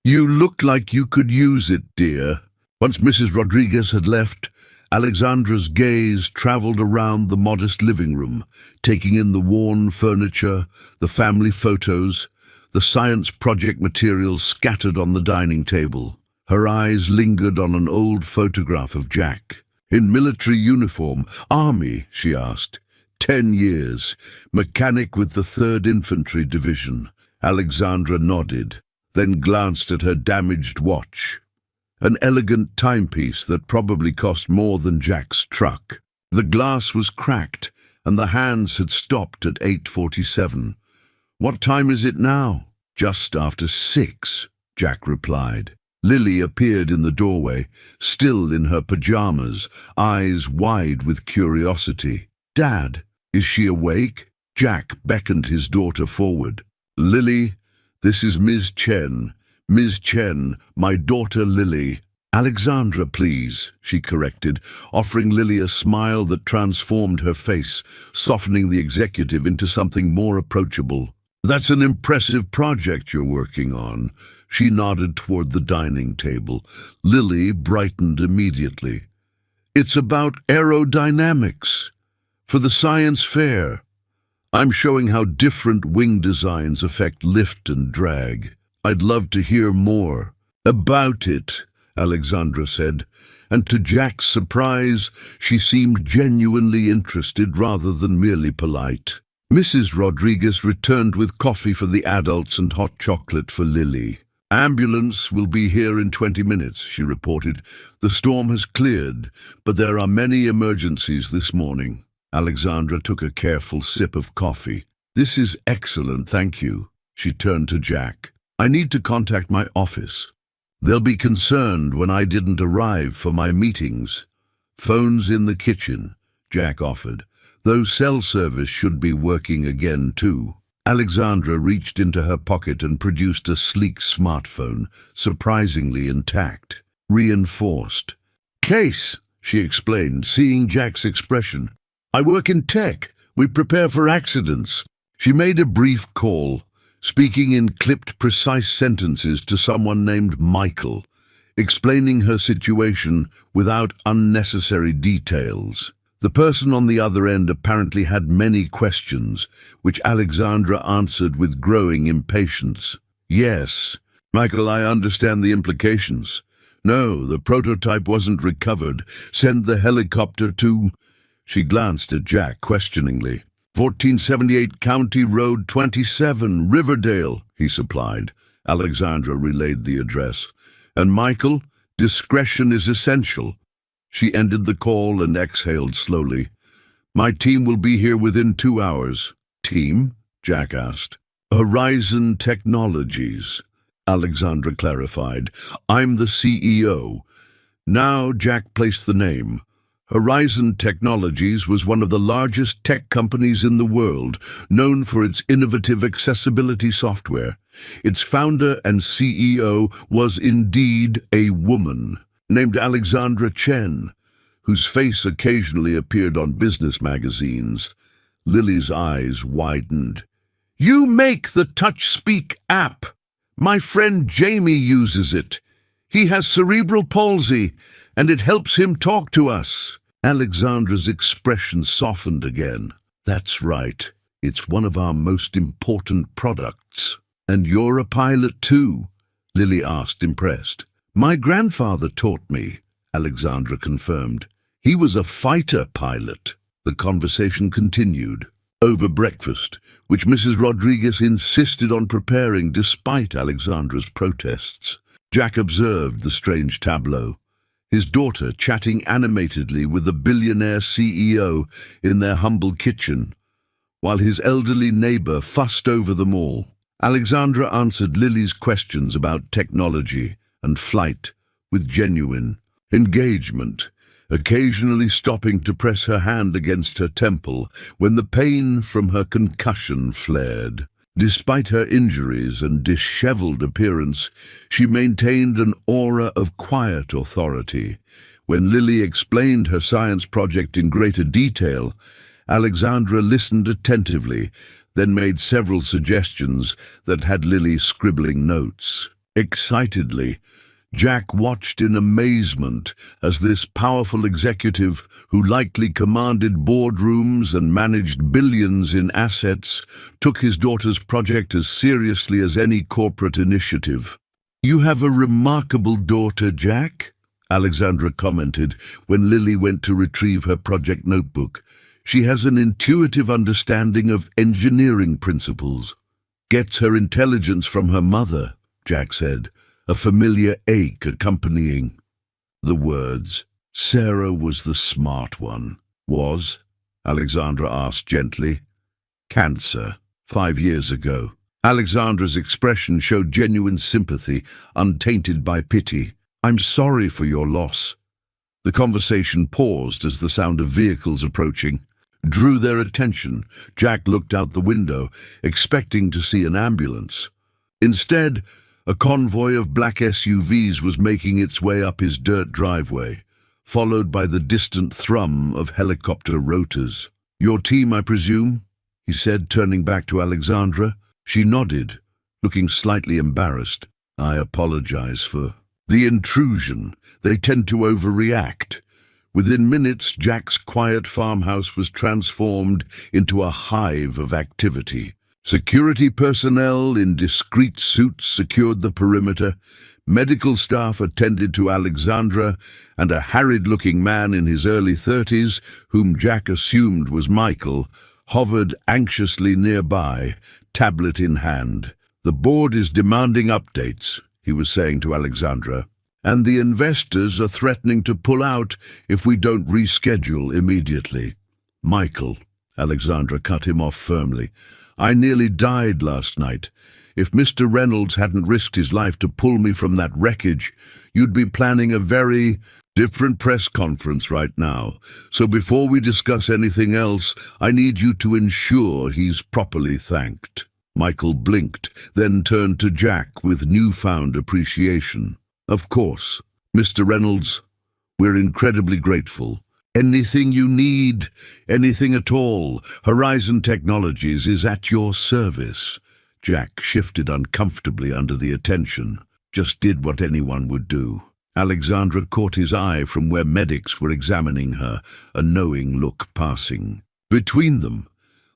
You look like you could use it, dear. Once Mrs. Rodriguez had left, Alexandra's gaze traveled around the modest living room, taking in the worn furniture, the family photos, the science project materials scattered on the dining table. Her eyes lingered on an old photograph of Jack. In military uniform, army, she asked. 10 years, mechanic with the 3rd Infantry Division. Alexandra nodded, then glanced at her damaged watch. An elegant timepiece that probably cost more than Jack's truck. The glass was cracked, and the hands had stopped at 8:47. What time is it now? Just after 6, Jack replied. Lily appeared in the doorway, still in her pajamas, eyes wide with curiosity. Dad, is she awake? Jack beckoned his daughter forward. Lily, this is Ms. Chen. Ms. Chen, my daughter Lily. Alexandra, please, she corrected, offering Lily a smile that transformed her face, softening the executive into something more approachable. That's an impressive project you're working on. She nodded toward the dining table. Lily brightened immediately. It's about aerodynamics. For the science fair. I'm showing how different wing designs affect lift and drag. I'd love to hear more. About it, Alexandra said, and to Jack's surprise, she seemed genuinely interested rather than merely polite. Mrs. Rodriguez returned with coffee for the adults and hot chocolate for Lily. Ambulance will be here in 20 minutes, she reported. The storm has cleared, but there are many emergencies this morning. Alexandra took a careful sip of coffee. This is excellent, thank you. She turned to Jack. I need to contact my office. They'll be concerned when I didn't arrive for my meetings. Phone's in the kitchen, Jack offered, though cell service should be working again too. Alexandra reached into her pocket and produced a sleek smartphone, surprisingly intact, reinforced. Case, she explained, seeing Jack's expression. I work in tech. We prepare for accidents. She made a brief call, speaking in clipped, precise sentences to someone named Michael, explaining her situation without unnecessary details. The person on the other end apparently had many questions, which Alexandra answered with growing impatience. Yes, Michael, I understand the implications. No, the prototype wasn't recovered. Send the helicopter to... She glanced at Jack questioningly. 1478 County Road 27, Riverdale, he supplied. Alexandra relayed the address. And Michael, discretion is essential. She ended the call and exhaled slowly. My team will be here within 2 hours. Team? Jack asked. Horizon Technologies, Alexandra clarified. I'm the CEO. Now Jack placed the name. Horizon Technologies was one of the largest tech companies in the world, known for its innovative accessibility software. Its founder and CEO was indeed a woman, named Alexandra Chen, whose face occasionally appeared on business magazines. Lily's eyes widened. "You make the TouchSpeak app. My friend Jamie uses it. He has cerebral palsy, and it helps him talk to us." Alexandra's expression softened again. "That's right. It's one of our most important products." "And you're a pilot too?" Lily asked, impressed. "My grandfather taught me," Alexandra confirmed. "He was a fighter pilot." The conversation continued over breakfast, which Mrs. Rodriguez insisted on preparing despite Alexandra's protests. Jack observed the strange tableau. His daughter chatting animatedly with the billionaire CEO in their humble kitchen, while his elderly neighbor fussed over them all. Alexandra answered Lily's questions about technology and flight with genuine engagement, occasionally stopping to press her hand against her temple when the pain from her concussion flared. Despite her injuries and disheveled appearance, she maintained an aura of quiet authority. When Lily explained her science project in greater detail, Alexandra listened attentively, then made several suggestions that had Lily scribbling notes. Excitedly, Jack watched in amazement as this powerful executive, who likely commanded boardrooms and managed billions in assets, took his daughter's project as seriously as any corporate initiative. "You have a remarkable daughter, Jack," Alexandra commented when Lily went to retrieve her project notebook. "She has an intuitive understanding of engineering principles." "Gets her intelligence from her mother," Jack said, a familiar ache accompanying the words. "Sarah was the smart one." "Was?" Alexandra asked gently. "Cancer, 5 years ago." Alexandra's expression showed genuine sympathy, untainted by pity. "I'm sorry for your loss." The conversation paused as the sound of vehicles approaching drew their attention. Jack looked out the window, expecting to see an ambulance. Instead, a convoy of black SUVs was making its way up his dirt driveway, followed by the distant thrum of helicopter rotors. "Your team, I presume?" he said, turning back to Alexandra. She nodded, looking slightly embarrassed. "I apologize for the intrusion. They tend to overreact." Within minutes, Jack's quiet farmhouse was transformed into a hive of activity. Security personnel in discreet suits secured the perimeter, medical staff attended to Alexandra, and a harried-looking man in his early 30s, whom Jack assumed was Michael, hovered anxiously nearby, tablet in hand. "The board is demanding updates," he was saying to Alexandra, "and the investors are threatening to pull out if we don't reschedule immediately." "Michael," Alexandra cut him off firmly, "I nearly died last night. If Mr. Reynolds hadn't risked his life to pull me from that wreckage, you'd be planning a very different press conference right now. So before we discuss anything else, I need you to ensure he's properly thanked." Michael blinked, then turned to Jack with newfound appreciation. "Of course, Mr. Reynolds, we're incredibly grateful. Anything you need, anything at all, Horizon Technologies is at your service." Jack shifted uncomfortably under the attention. Just did what anyone would do. Alexandra caught his eye from where medics were examining her, a knowing look passing. Between them,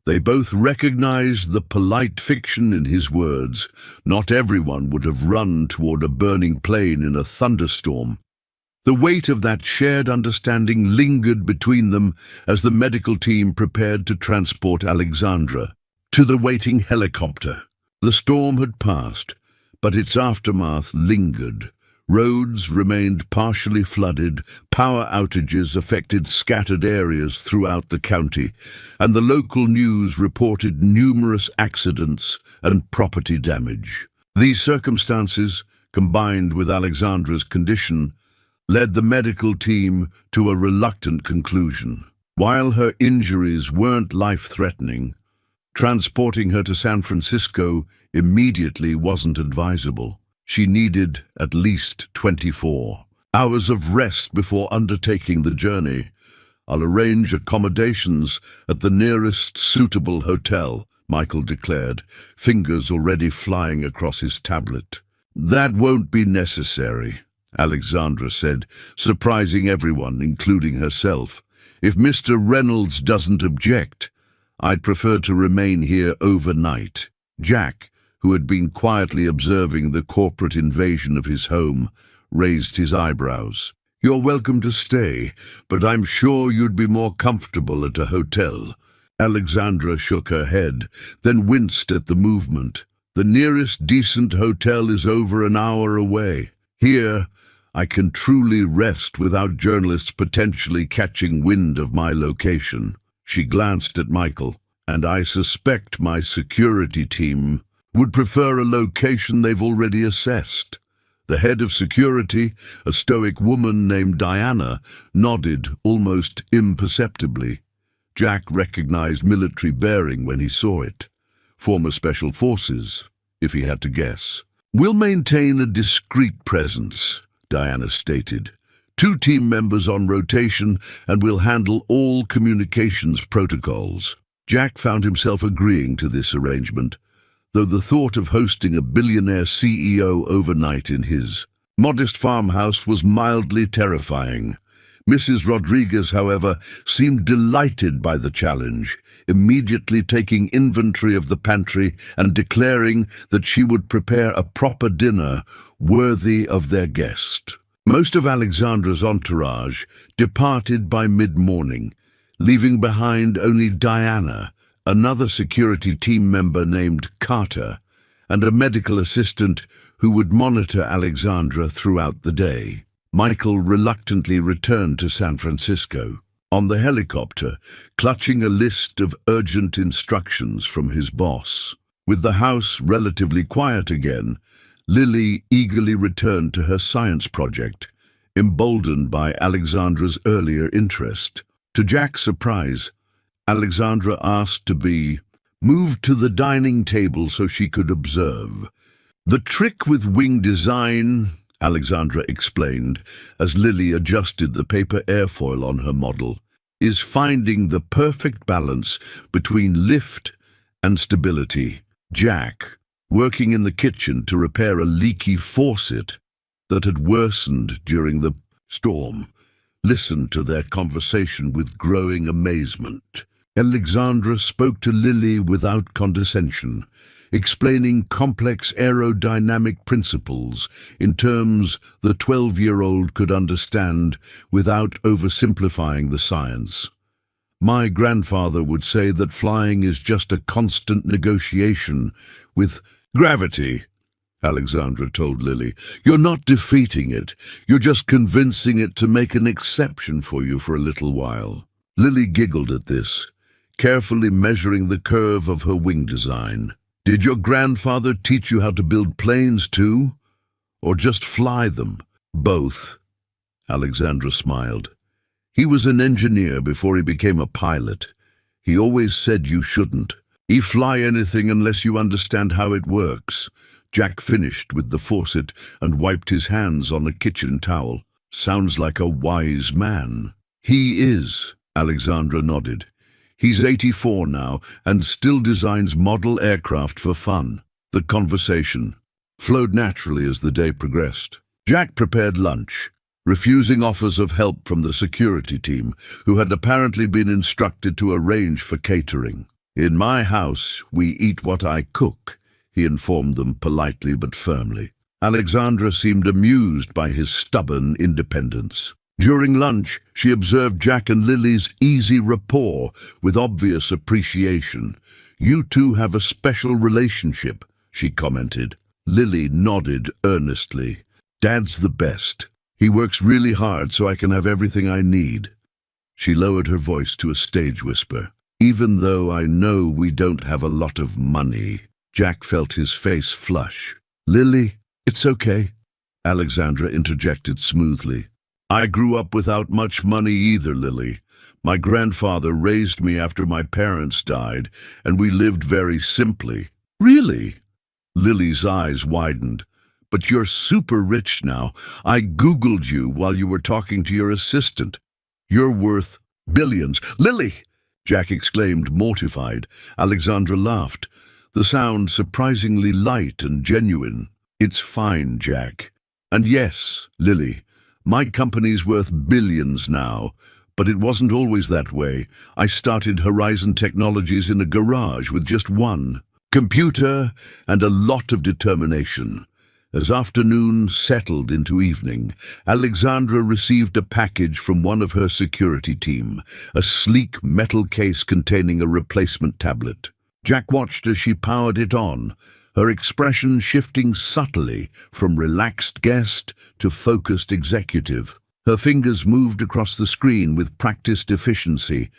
they both recognized the polite fiction in his words. Not everyone would have run toward a burning plane in a thunderstorm. The weight of that shared understanding lingered between them as the medical team prepared to transport Alexandra to the waiting helicopter. The storm had passed, but its aftermath lingered. Roads remained partially flooded, power outages affected scattered areas throughout the county, and the local news reported numerous accidents and property damage. These circumstances, combined with Alexandra's condition, led the medical team to a reluctant conclusion. While her injuries weren't life-threatening, transporting her to San Francisco immediately wasn't advisable. She needed at least 24 hours of rest before undertaking the journey. "I'll arrange accommodations at the nearest suitable hotel," Michael declared, fingers already flying across his tablet. "That won't be necessary," Alexandra said, surprising everyone, including herself. "If Mr. Reynolds doesn't object, I'd prefer to remain here overnight." Jack, who had been quietly observing the corporate invasion of his home, raised his eyebrows. "You're welcome to stay, but I'm sure you'd be more comfortable at a hotel." Alexandra shook her head, then winced at the movement. "The nearest decent hotel is over an hour away. Here, I can truly rest without journalists potentially catching wind of my location." She glanced at Michael. "And I suspect my security team would prefer a location they've already assessed." The head of security, a stoic woman named Diana, nodded almost imperceptibly. Jack recognized military bearing when he saw it. Former special forces, if he had to guess. "We'll maintain a discreet presence," Diana stated. "2 team members on rotation, and we'll handle all communications protocols." Jack found himself agreeing to this arrangement, though the thought of hosting a billionaire CEO overnight in his modest farmhouse was mildly terrifying. Mrs. Rodriguez, however, seemed delighted by the challenge, immediately taking inventory of the pantry and declaring that she would prepare a proper dinner worthy of their guest. Most of Alexandra's entourage departed by mid-morning, leaving behind only Diana, another security team member named Carter, and a medical assistant who would monitor Alexandra throughout the day. Michael reluctantly returned to San Francisco. On the helicopter, clutching a list of urgent instructions from his boss. With the house relatively quiet again, Lily eagerly returned to her science project, emboldened by Alexandra's earlier interest. To Jack's surprise, Alexandra asked to be moved to the dining table so she could observe. "The trick with wing design," Alexandra explained, as Lily adjusted the paper airfoil on her model, "is finding the perfect balance between lift and stability." Jack, working in the kitchen to repair a leaky faucet that had worsened during the storm, listened to their conversation with growing amazement. Alexandra spoke to Lily without condescension, explaining complex aerodynamic principles in terms the 12-year-old could understand without oversimplifying the science. "My grandfather would say that flying is just a constant negotiation with gravity," Alexandra told Lily. "You're not defeating it, you're just convincing it to make an exception for you for a little while." Lily giggled at this, carefully measuring the curve of her wing design. "Did your grandfather teach you how to build planes too? Or just fly them?" "Both," Alexandra smiled. "He was an engineer before he became a pilot. He always said you shouldn't. You fly anything unless you understand how it works." Jack finished with the faucet and wiped his hands on a kitchen towel. "Sounds like a wise man." "He is," Alexandra nodded. "He's 84 now and still designs model aircraft for fun." The conversation flowed naturally as the day progressed. Jack prepared lunch, refusing offers of help from the security team, who had apparently been instructed to arrange for catering. "In my house, we eat what I cook," he informed them politely but firmly. Alexandra seemed amused by his stubborn independence. During lunch, she observed Jack and Lily's easy rapport with obvious appreciation. "You two have a special relationship," she commented. Lily nodded earnestly. "Dad's the best. He works really hard so I can have everything I need." She lowered her voice to a stage whisper. "Even though I know we don't have a lot of money." Jack felt his face flush. "Lily, it's okay," Alexandra interjected smoothly. I grew up without much money either, Lily. My grandfather raised me after my parents died, and we lived very simply. Really? Lily's eyes widened. But you're super rich now. I Googled you while you were talking to your assistant. You're worth billions. Lily! Jack exclaimed, mortified. Alexandra laughed, the sound surprisingly light and genuine. It's fine, Jack. And yes, Lily, my company's worth billions now, but it wasn't always that way. I started Horizon Technologies in a garage with just one computer and a lot of determination. As afternoon settled into evening, Alexandra received a package from one of her security team, a sleek metal case containing a replacement tablet. Jack watched as she powered it on, her expression shifting subtly from relaxed guest to focused executive. Her fingers moved across the screen with practiced efficiency,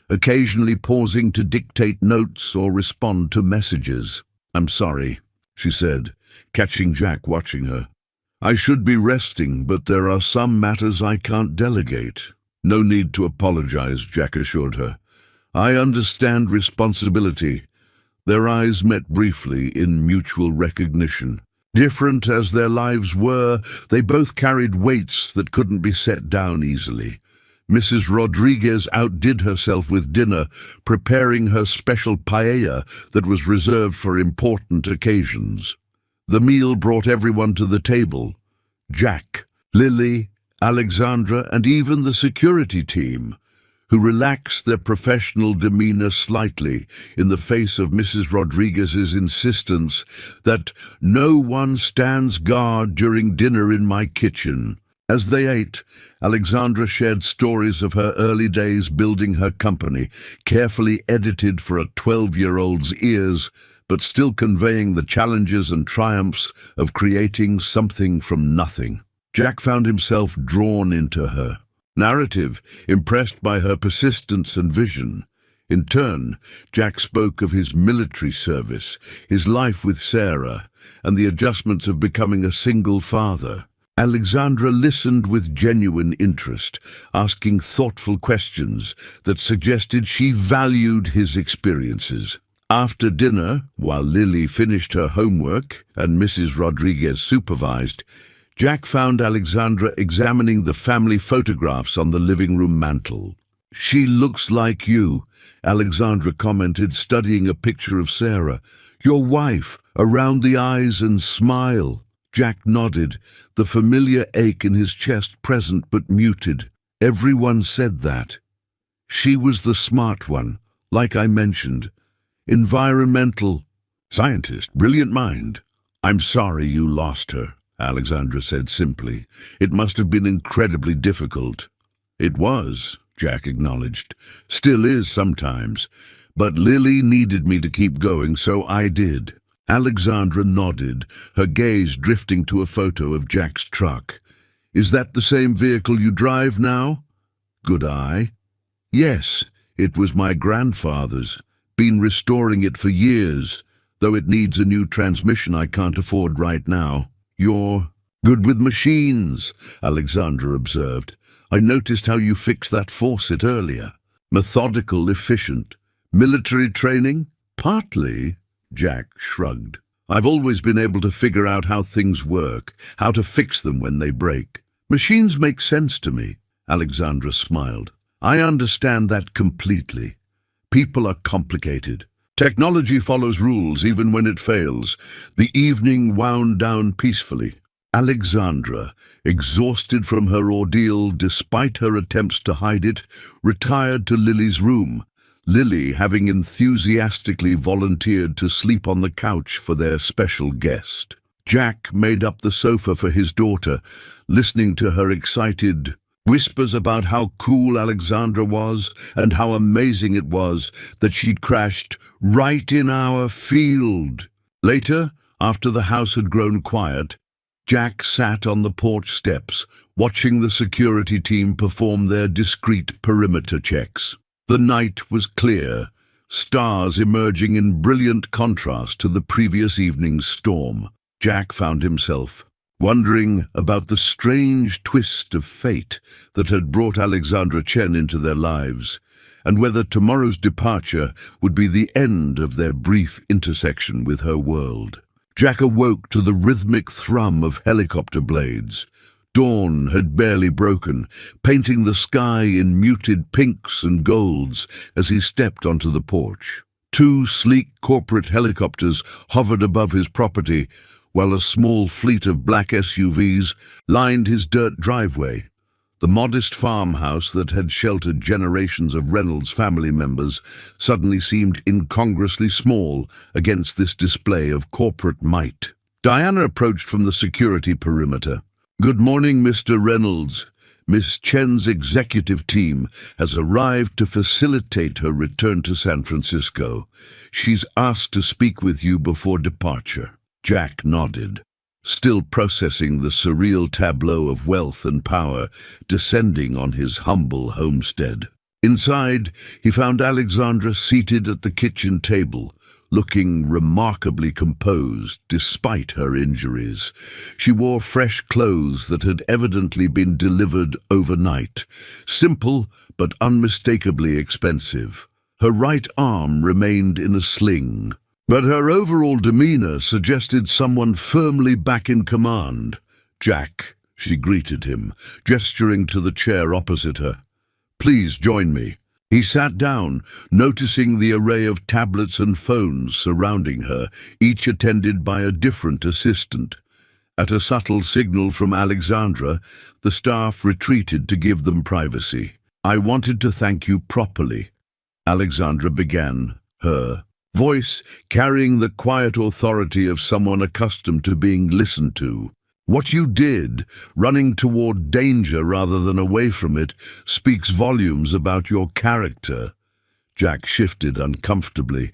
occasionally pausing to dictate notes or respond to messages. "I'm sorry," she said, catching Jack watching her. "I should be resting, but there are some matters I can't delegate." "No need to apologize," Jack assured her. "I understand responsibility." Their eyes met briefly in mutual recognition. Different as their lives were, they both carried weights that couldn't be set down easily. Mrs. Rodriguez outdid herself with dinner, preparing her special paella that was reserved for important occasions. The meal brought everyone to the table: Jack, Lily, Alexandra, and even the security team, who relaxed their professional demeanor slightly in the face of Mrs. Rodriguez's insistence that no one stands guard during dinner in my kitchen. As they ate, Alexandra shared stories of her early days building her company, carefully edited for a 12-year-old's ears, but still conveying the challenges and triumphs of creating something from nothing. Jack found himself drawn into her narrative, impressed by her persistence and vision. In turn, Jack spoke of his military service, his life with Sarah, and the adjustments of becoming a single father. Alexandra listened with genuine interest, asking thoughtful questions that suggested she valued his experiences. After dinner, while Lily finished her homework and Mrs. Rodriguez supervised, Jack found Alexandra examining the family photographs on the living room mantel. "She looks like you," Alexandra commented, studying a picture of Sarah. "Your wife, around the eyes and smile." Jack nodded, the familiar ache in his chest present but muted. "Everyone said that. She was the smart one, like I mentioned. Environmental scientist, brilliant mind." "I'm sorry you lost her," Alexandra said simply. "It must have been incredibly difficult." "It was," Jack acknowledged. "Still is sometimes. But Lily needed me to keep going, so I did." Alexandra nodded, her gaze drifting to a photo of Jack's truck. "Is that the same vehicle you drive now?" "Good eye." "Yes, it was my grandfather's. Been restoring it for years, though it needs a new transmission I can't afford right now." "You're good with machines," Alexandra observed. "I noticed how you fixed that faucet earlier. Methodical, efficient. Military training?" "Partly," Jack shrugged. "I've always been able to figure out how things work, how to fix them when they break. Machines make sense to me," Alexandra smiled. "I understand that completely. People are complicated. Technology follows rules even when it fails." The evening wound down peacefully. Alexandra, exhausted from her ordeal despite her attempts to hide it, retired to Lily's room, Lily having enthusiastically volunteered to sleep on the couch for their special guest. Jack made up the sofa for his daughter, listening to her excited whispers about how cool Alexandra was and how amazing it was that she'd crashed right in our field. Later, after the house had grown quiet, Jack sat on the porch steps, watching the security team perform their discreet perimeter checks. The night was clear, stars emerging in brilliant contrast to the previous evening's storm. Jack found himself wondering about the strange twist of fate that had brought Alexandra Chen into their lives, and whether tomorrow's departure would be the end of their brief intersection with her world. Jack awoke to the rhythmic thrum of helicopter blades. Dawn had barely broken, painting the sky in muted pinks and golds as he stepped onto the porch. Two sleek corporate helicopters hovered above his property, while a small fleet of black SUVs lined his dirt driveway. The modest farmhouse that had sheltered generations of Reynolds family members suddenly seemed incongruously small against this display of corporate might. Diana approached from the security perimeter. "Good morning, Mr. Reynolds. Miss Chen's executive team has arrived to facilitate her return to San Francisco. She's asked to speak with you before departure." Jack nodded, still processing the surreal tableau of wealth and power descending on his humble homestead. Inside, he found Alexandra seated at the kitchen table, looking remarkably composed despite her injuries. She wore fresh clothes that had evidently been delivered overnight, simple but unmistakably expensive. Her right arm remained in a sling, but her overall demeanor suggested someone firmly back in command. "Jack," she greeted him, gesturing to the chair opposite her. "Please join me." He sat down, noticing the array of tablets and phones surrounding her, each attended by a different assistant. At a subtle signal from Alexandra, the staff retreated to give them privacy. "I wanted to thank you properly," Alexandra began, her voice carrying the quiet authority of someone accustomed to being listened to. "What you did, running toward danger rather than away from it, speaks volumes about your character." Jack shifted uncomfortably.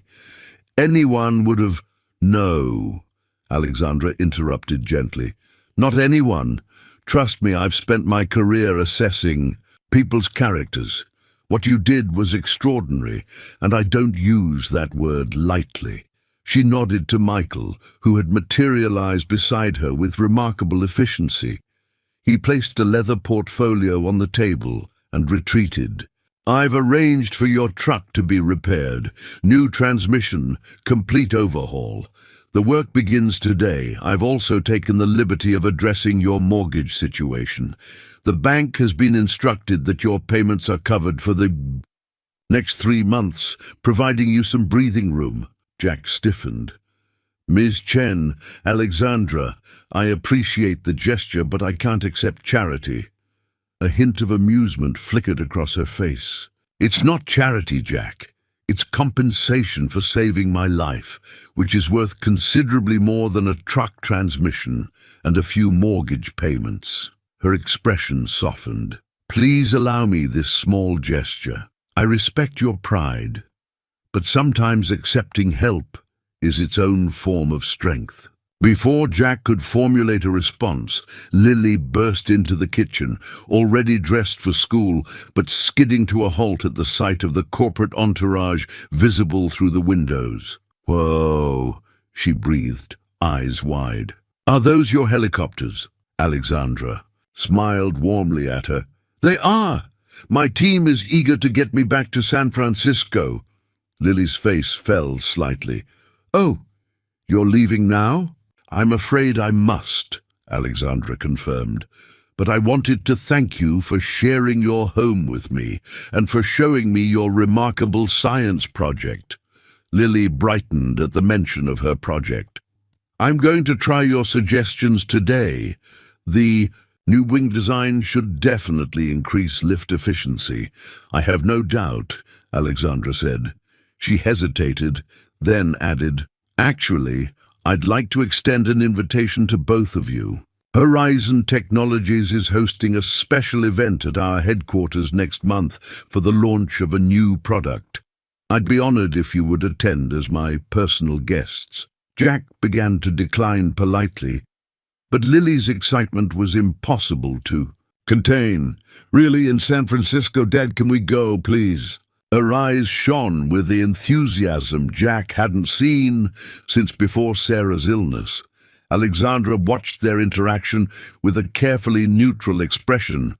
"Anyone would have—" "No," Alexandra interrupted gently. "Not anyone. Trust me, I've spent my career assessing people's characters. What you did was extraordinary, and I don't use that word lightly." She nodded to Michael, who had materialized beside her with remarkable efficiency. He placed a leather portfolio on the table and retreated. "I've arranged for your truck to be repaired. New transmission, complete overhaul. The work begins today. I've also taken the liberty of addressing your mortgage situation. The bank has been instructed that your payments are covered for the next 3 months, providing you some breathing room." Jack stiffened. "Ms. Chen, Alexandra, I appreciate the gesture, but I can't accept charity." A hint of amusement flickered across her face. "It's not charity, Jack. It's compensation for saving my life, which is worth considerably more than a truck transmission and a few mortgage payments." Her expression softened. "Please allow me this small gesture. I respect your pride, but sometimes accepting help is its own form of strength." Before Jack could formulate a response, Lily burst into the kitchen, already dressed for school, but skidding to a halt at the sight of the corporate entourage visible through the windows. "Whoa," she breathed, eyes wide. "Are those your helicopters?" Alexandra smiled warmly at her. "They are! My team is eager to get me back to San Francisco." Lily's face fell slightly. "Oh, you're leaving now?" "I'm afraid I must," Alexandra confirmed. "But I wanted to thank you for sharing your home with me and for showing me your remarkable science project." Lily brightened at the mention of her project. "I'm going to try your suggestions today. The new wing design should definitely increase lift efficiency. I have no doubt," Alexandra said. She hesitated, then added, "Actually, I'd like to extend an invitation to both of you. Horizon Technologies is hosting a special event at our headquarters next month for the launch of a new product. I'd be honored if you would attend as my personal guests." Jack began to decline politely, but Lily's excitement was impossible to contain. "Really, in San Francisco, Dad, can we go, please?" Her eyes shone with the enthusiasm Jack hadn't seen since before Sarah's illness. Alexandra watched their interaction with a carefully neutral expression,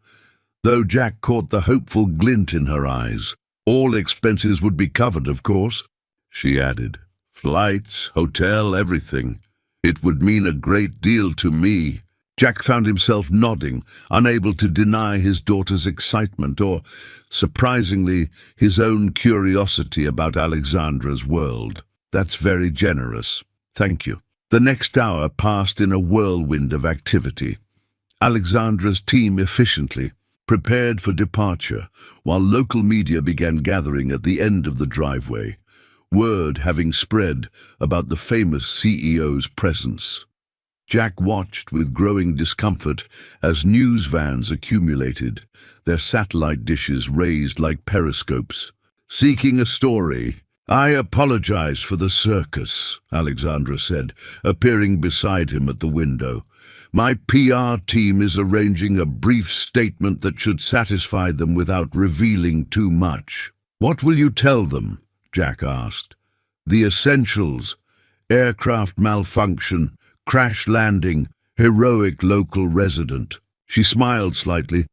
though Jack caught the hopeful glint in her eyes. All expenses would be covered, of course, she added. Flights, hotel, everything. It would mean a great deal to me. Jack found himself nodding, unable to deny his daughter's excitement or, surprisingly, his own curiosity about Alexandra's world. That's very generous. Thank you. The next hour passed in a whirlwind of activity. Alexandra's team efficiently prepared for departure, while local media began gathering at the end of the driveway, word having spread about the famous CEO's presence. Jack watched with growing discomfort as news vans accumulated, their satellite dishes raised like periscopes, seeking a story. I apologize for the circus, Alexandra said, appearing beside him at the window. My PR team is arranging a brief statement that should satisfy them without revealing too much. What will you tell them? Jack asked. The essentials: aircraft malfunction, crash landing, heroic local resident. She smiled slightly.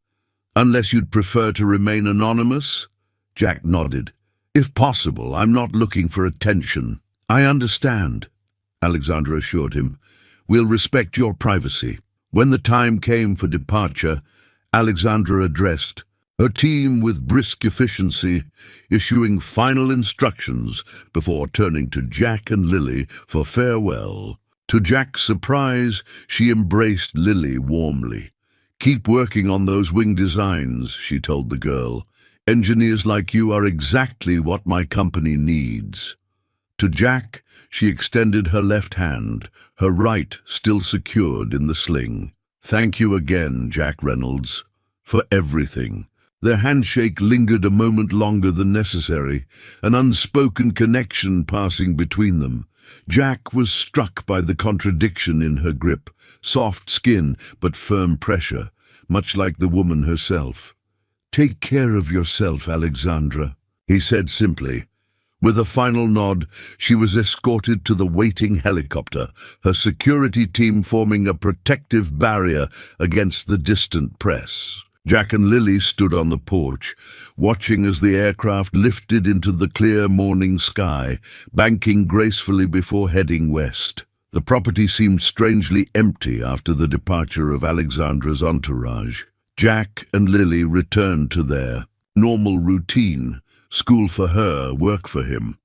Unless you'd prefer to remain anonymous? Jack nodded. If possible, I'm not looking for attention. I understand, Alexandra assured him. We'll respect your privacy. When the time came for departure, Alexandra addressed her team with brisk efficiency, issuing final instructions before turning to Jack and Lily for farewell. To Jack's surprise, she embraced Lily warmly. Keep working on those wing designs, she told the girl. Engineers like you are exactly what my company needs. To Jack, she extended her left hand, her right still secured in the sling. Thank you again, Jack Reynolds, for everything. Their handshake lingered a moment longer than necessary, an unspoken connection passing between them. Jack was struck by the contradiction in her grip, soft skin but firm pressure, much like the woman herself. Take care of yourself, Alexandra, he said simply. With a final nod, she was escorted to the waiting helicopter, her security team forming a protective barrier against the distant press. Jack and Lily stood on the porch, watching as the aircraft lifted into the clear morning sky, banking gracefully before heading west. The property seemed strangely empty after the departure of Alexandra's entourage. Jack and Lily returned to their normal routine, school for her, work for him.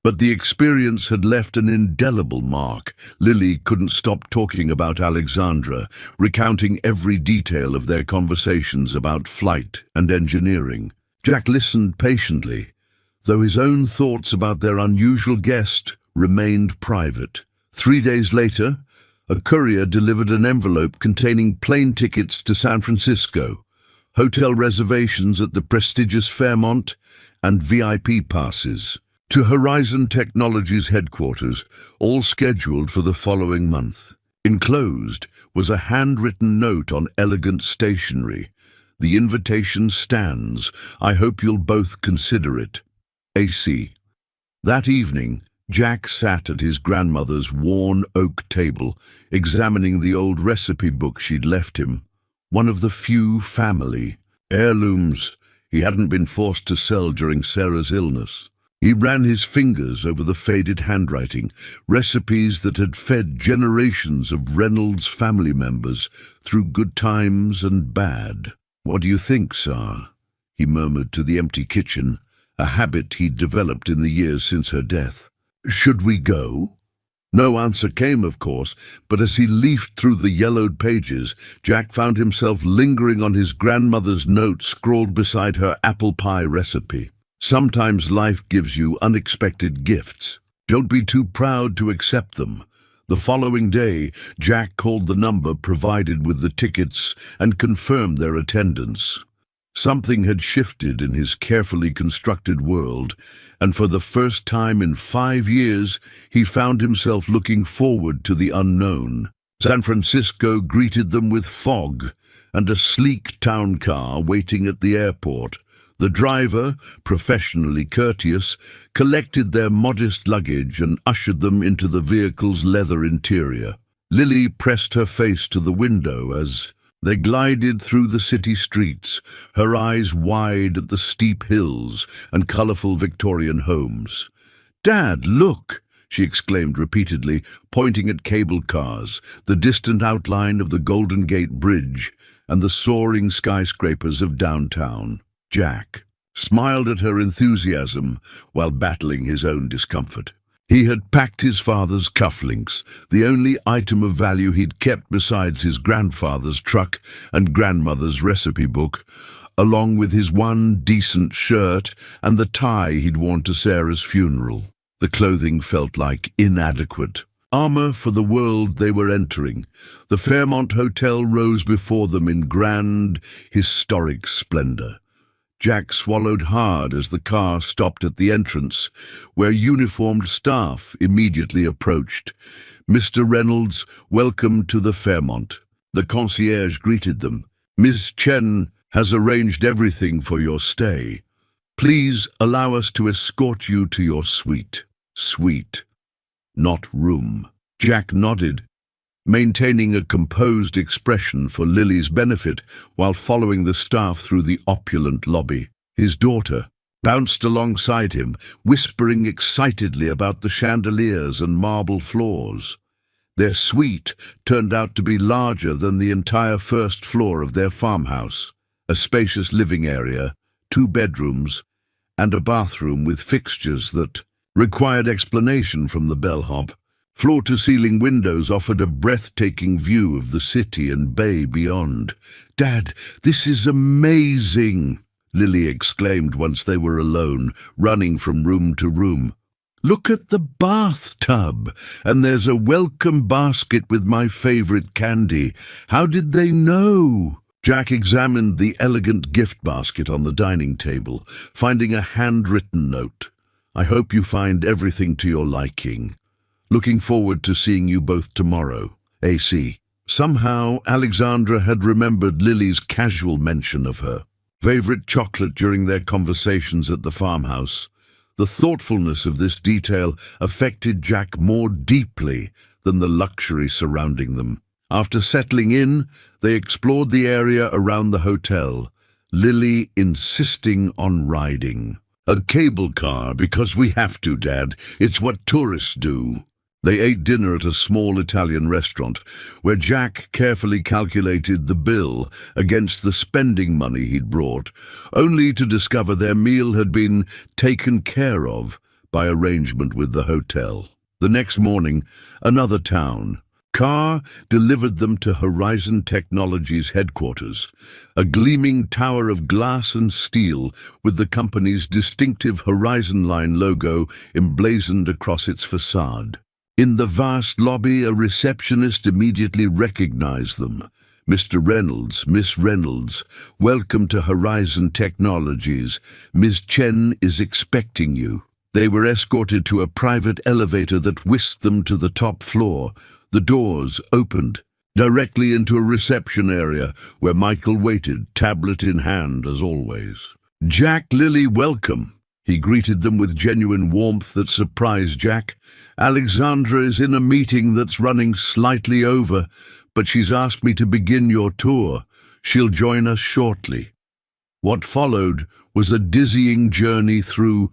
But the experience had left an indelible mark. Lily couldn't stop talking about Alexandra, recounting every detail of their conversations about flight and engineering. Jack listened patiently, though his own thoughts about their unusual guest remained private. 3 days later, a courier delivered an envelope containing plane tickets to San Francisco, hotel reservations at the prestigious Fairmont, and VIP passes to Horizon Technologies headquarters, all scheduled for the following month. Enclosed was a handwritten note on elegant stationery. The invitation stands. I hope you'll both consider it. AC. That evening, Jack sat at his grandmother's worn oak table, examining the old recipe book she'd left him, one of the few family heirlooms he hadn't been forced to sell during Sarah's illness. He ran his fingers over the faded handwriting, recipes that had fed generations of Reynolds family members through good times and bad. What do you think, Sir? He murmured to the empty kitchen, a habit he'd developed in the years since her death. Should we go? No answer came, of course, but as he leafed through the yellowed pages, Jack found himself lingering on his grandmother's note scrawled beside her apple pie recipe. Sometimes life gives you unexpected gifts. Don't be too proud to accept them. The following day, Jack called the number provided with the tickets and confirmed their attendance. Something had shifted in his carefully constructed world, and for the first time in 5 years, he found himself looking forward to the unknown. San Francisco greeted them with fog and a sleek town car waiting at the airport. The driver, professionally courteous, collected their modest luggage and ushered them into the vehicle's leather interior. Lily pressed her face to the window as they glided through the city streets, her eyes wide at the steep hills and colourful Victorian homes. "Dad, look!" she exclaimed repeatedly, pointing at cable cars, the distant outline of the Golden Gate Bridge, and the soaring skyscrapers of downtown. Jack smiled at her enthusiasm while battling his own discomfort. He had packed his father's cufflinks, the only item of value he'd kept besides his grandfather's truck and grandmother's recipe book, along with his one decent shirt and the tie he'd worn to Sarah's funeral. The clothing felt like inadequate armor for the world they were entering. The Fairmont Hotel rose before them in grand, historic splendor. Jack swallowed hard as the car stopped at the entrance, where uniformed staff immediately approached. "Mr. Reynolds, welcome to the Fairmont." The concierge greeted them. "Miss Chen has arranged everything for your stay. Please allow us to escort you to your suite." Suite, not room. Jack nodded, maintaining a composed expression for Lily's benefit while following the staff through the opulent lobby. His daughter bounced alongside him, whispering excitedly about the chandeliers and marble floors. Their suite turned out to be larger than the entire first floor of their farmhouse, a spacious living area, 2 bedrooms, and a bathroom with fixtures that required explanation from the bellhop. Floor-to-ceiling windows offered a breathtaking view of the city and bay beyond. "Dad, this is amazing!" Lily exclaimed once they were alone, running from room to room. "Look at the bathtub, and there's a welcome basket with my favorite candy. How did they know?" Jack examined the elegant gift basket on the dining table, finding a handwritten note. "I hope you find everything to your liking. Looking forward to seeing you both tomorrow. AC." Somehow, Alexandra had remembered Lily's casual mention of her favorite chocolate during their conversations at the farmhouse. The thoughtfulness of this detail affected Jack more deeply than the luxury surrounding them. After settling in, they explored the area around the hotel, Lily insisting on riding. "A cable car, because we have to, Dad. It's what tourists do." They ate dinner at a small Italian restaurant, where Jack carefully calculated the bill against the spending money he'd brought, only to discover their meal had been taken care of by arrangement with the hotel. The next morning, another town. Car delivered them to Horizon Technologies headquarters, a gleaming tower of glass and steel with the company's distinctive Horizon Line logo emblazoned across its facade. In the vast lobby, a receptionist immediately recognized them. "Mr. Reynolds, Miss Reynolds, welcome to Horizon Technologies. Ms. Chen is expecting you." They were escorted to a private elevator that whisked them to the top floor. The doors opened directly into a reception area where Michael waited, tablet in hand as always. "Jack, Lily, welcome." He greeted them with genuine warmth that surprised Jack. "Alexandra is in a meeting that's running slightly over, but she's asked me to begin your tour. She'll join us shortly." What followed was a dizzying journey through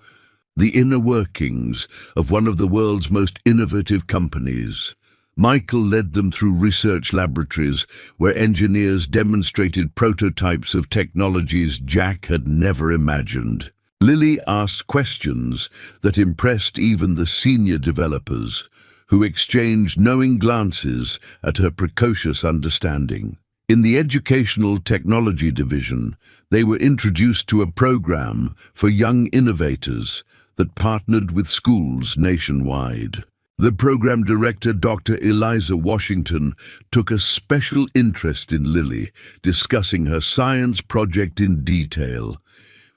the inner workings of one of the world's most innovative companies. Michael led them through research laboratories where engineers demonstrated prototypes of technologies Jack had never imagined. Lily asked questions that impressed even the senior developers, who exchanged knowing glances at her precocious understanding. In the Educational Technology Division, they were introduced to a program for young innovators that partnered with schools nationwide. The program director, Dr. Eliza Washington, took a special interest in Lily, discussing her science project in detail.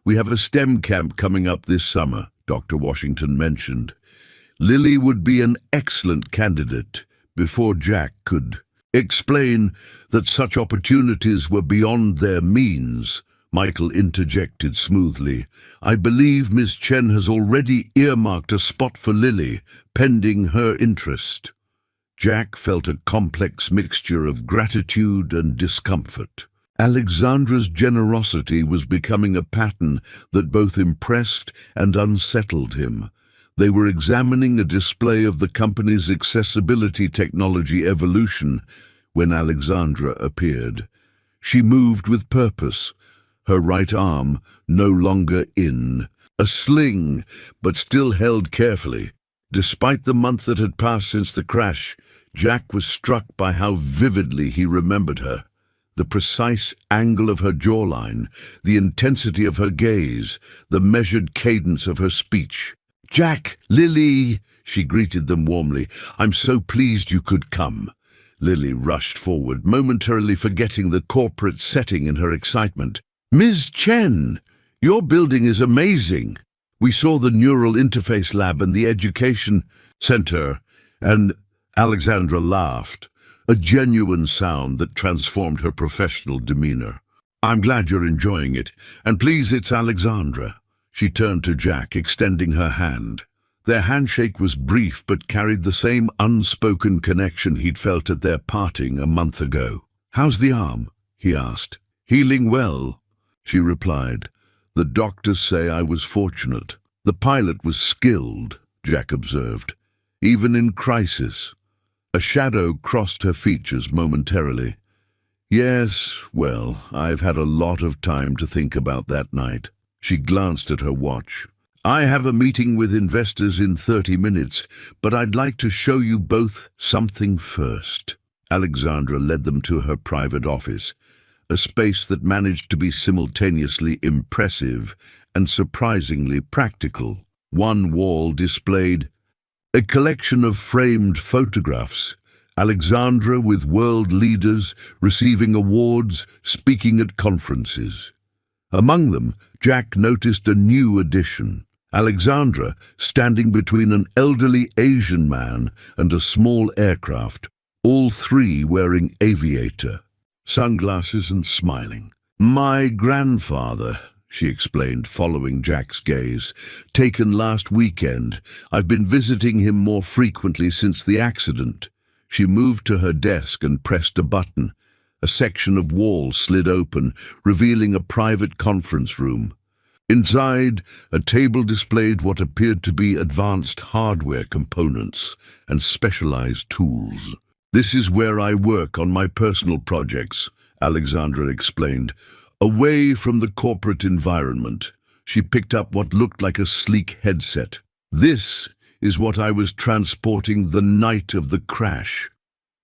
"We have a STEM camp coming up this summer," Dr. Washington mentioned. Lily would be an excellent candidate. Before Jack could explain that such opportunities were beyond their means, Michael interjected smoothly. "I believe Miss Chen has already earmarked a spot for Lily, pending her interest." Jack felt a complex mixture of gratitude and discomfort. Alexandra's generosity was becoming a pattern that both impressed and unsettled him. They were examining a display of the company's accessibility technology evolution when Alexandra appeared. She moved with purpose, her right arm no longer in a sling, but still held carefully. Despite the month that had passed since the crash, Jack was struck by how vividly he remembered her. The precise angle of her jawline, the intensity of her gaze, the measured cadence of her speech. "Jack, Lily," she greeted them warmly. "I'm so pleased you could come." Lily rushed forward, momentarily forgetting the corporate setting in her excitement. "Ms. Chen, your building is amazing. We saw the neural interface lab and the education center," and Alexandra laughed, a genuine sound that transformed her professional demeanor. "I'm glad you're enjoying it, and please, it's Alexandra." She turned to Jack, extending her hand. Their handshake was brief but carried the same unspoken connection he'd felt at their parting a month ago. "How's the arm?" he asked. "Healing well," she replied. "The doctors say I was fortunate." "The pilot was skilled," Jack observed, "even in crisis." A shadow crossed her features momentarily. "Yes, well, I've had a lot of time to think about that night." She glanced at her watch. "I have a meeting with investors in 30 minutes, but I'd like to show you both something first." Alexandra led them to her private office, a space that managed to be simultaneously impressive and surprisingly practical. One wall displayed a collection of framed photographs, Alexandra with world leaders, receiving awards, speaking at conferences. Among them, Jack noticed a new addition. Alexandra standing between an elderly Asian man and a small aircraft, all three wearing aviator, sunglasses and smiling. "My grandfather," she explained, following Jack's gaze, "taken last weekend. I've been visiting him more frequently since the accident." She moved to her desk and pressed a button. A section of wall slid open, revealing a private conference room. Inside, a table displayed what appeared to be advanced hardware components and specialized tools. "This is where I work on my personal projects," Alexandra explained. Away from the corporate environment, she picked up what looked like a sleek headset. "This is what I was transporting the night of the crash.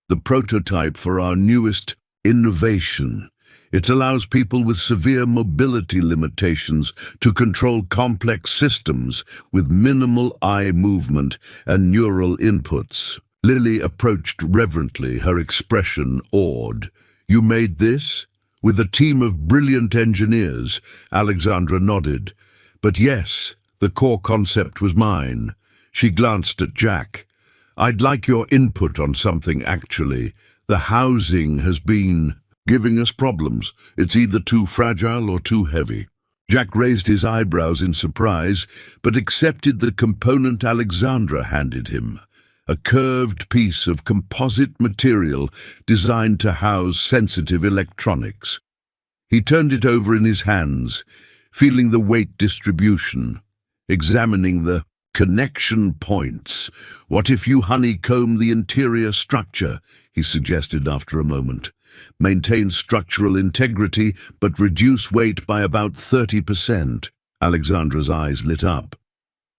The prototype for our newest innovation. It allows people with severe mobility limitations to control complex systems with minimal eye movement and neural inputs." Lily approached reverently, her expression awed. "You made this?" "With a team of brilliant engineers," Alexandra nodded. "But yes, the core concept was mine." She glanced at Jack. "I'd like your input on something, actually. The housing has been giving us problems. It's either too fragile or too heavy." Jack raised his eyebrows in surprise, but accepted the component Alexandra handed him. A curved piece of composite material designed to house sensitive electronics. He turned it over in his hands, feeling the weight distribution, examining the connection points. "What if you honeycomb the interior structure?" he suggested after a moment. "Maintain structural integrity, but reduce weight by about 30%. Alexandra's eyes lit up.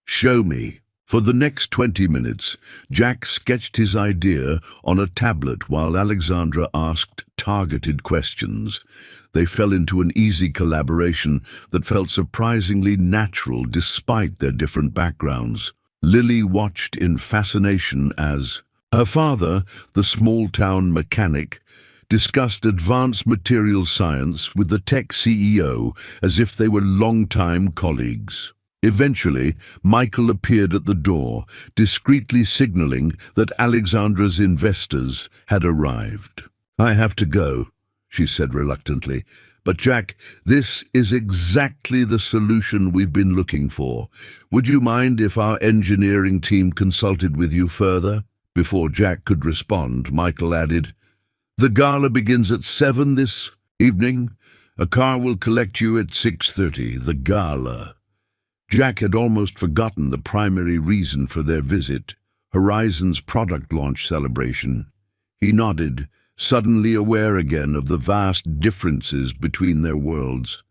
"Show me." For the next 20 minutes, Jack sketched his idea on a tablet while Alexandra asked targeted questions. They fell into an easy collaboration that felt surprisingly natural despite their different backgrounds. Lily watched in fascination as her father, the small-town mechanic, discussed advanced material science with the tech CEO as if they were long-time colleagues. Eventually, Michael appeared at the door, discreetly signaling that Alexandra's investors had arrived. "I have to go," she said reluctantly. "But Jack, this is exactly the solution we've been looking for. Would you mind if our engineering team consulted with you further?" Before Jack could respond, Michael added, "The gala begins at 7 this evening. A car will collect you at 6:30. The gala." Jack had almost forgotten the primary reason for their visit, Horizon's product launch celebration. He nodded, suddenly aware again of the vast differences between their worlds.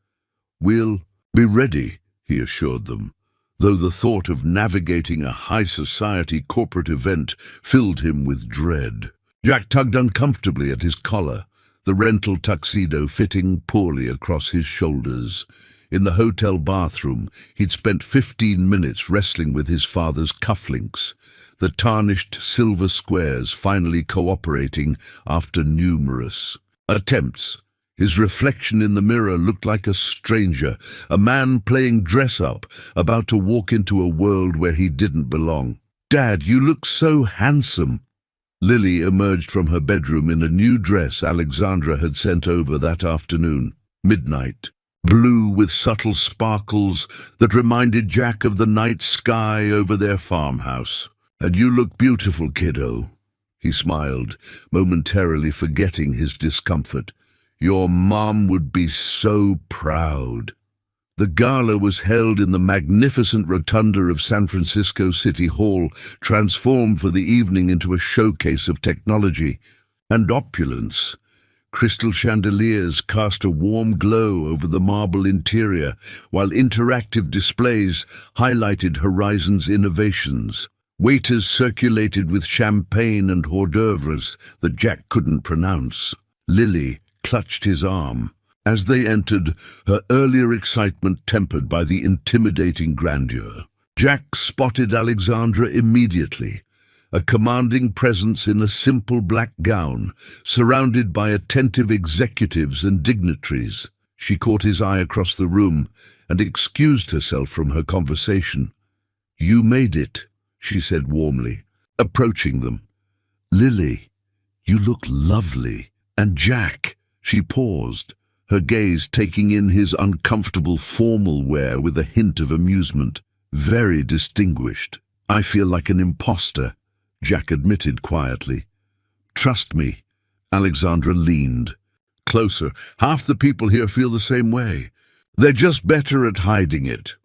"We'll be ready," he assured them, though the thought of navigating a high-society corporate event filled him with dread. Jack tugged uncomfortably at his collar, the rental tuxedo fitting poorly across his shoulders. In the hotel bathroom, he'd spent 15 minutes wrestling with his father's cufflinks, the tarnished silver squares finally cooperating after numerous attempts. His reflection in the mirror looked like a stranger, a man playing dress-up, about to walk into a world where he didn't belong. "Dad, you look so handsome." Lily emerged from her bedroom in a new dress Alexandra had sent over that afternoon. Midnight, blue with subtle sparkles that reminded Jack of the night sky over their farmhouse. "And you look beautiful, kiddo," he smiled, momentarily forgetting his discomfort. "Your mom would be so proud." The gala was held in the magnificent rotunda of San Francisco City Hall, transformed for the evening into a showcase of technology and opulence. Crystal chandeliers cast a warm glow over the marble interior, while interactive displays highlighted Horizon's innovations. Waiters circulated with champagne and hors d'oeuvres that Jack couldn't pronounce. Lily clutched his arm. As they entered, her earlier excitement tempered by the intimidating grandeur. Jack spotted Alexandra immediately, a commanding presence in a simple black gown, surrounded by attentive executives and dignitaries. She caught his eye across the room and excused herself from her conversation. "You made it," she said warmly, approaching them. "Lily, you look lovely." "And Jack," she paused, her gaze taking in his uncomfortable formal wear with a hint of amusement. "Very distinguished." "I feel like an imposter," Jack admitted quietly. "Trust me." Alexandra leaned closer. "Half the people here feel the same way. They're just better at hiding it."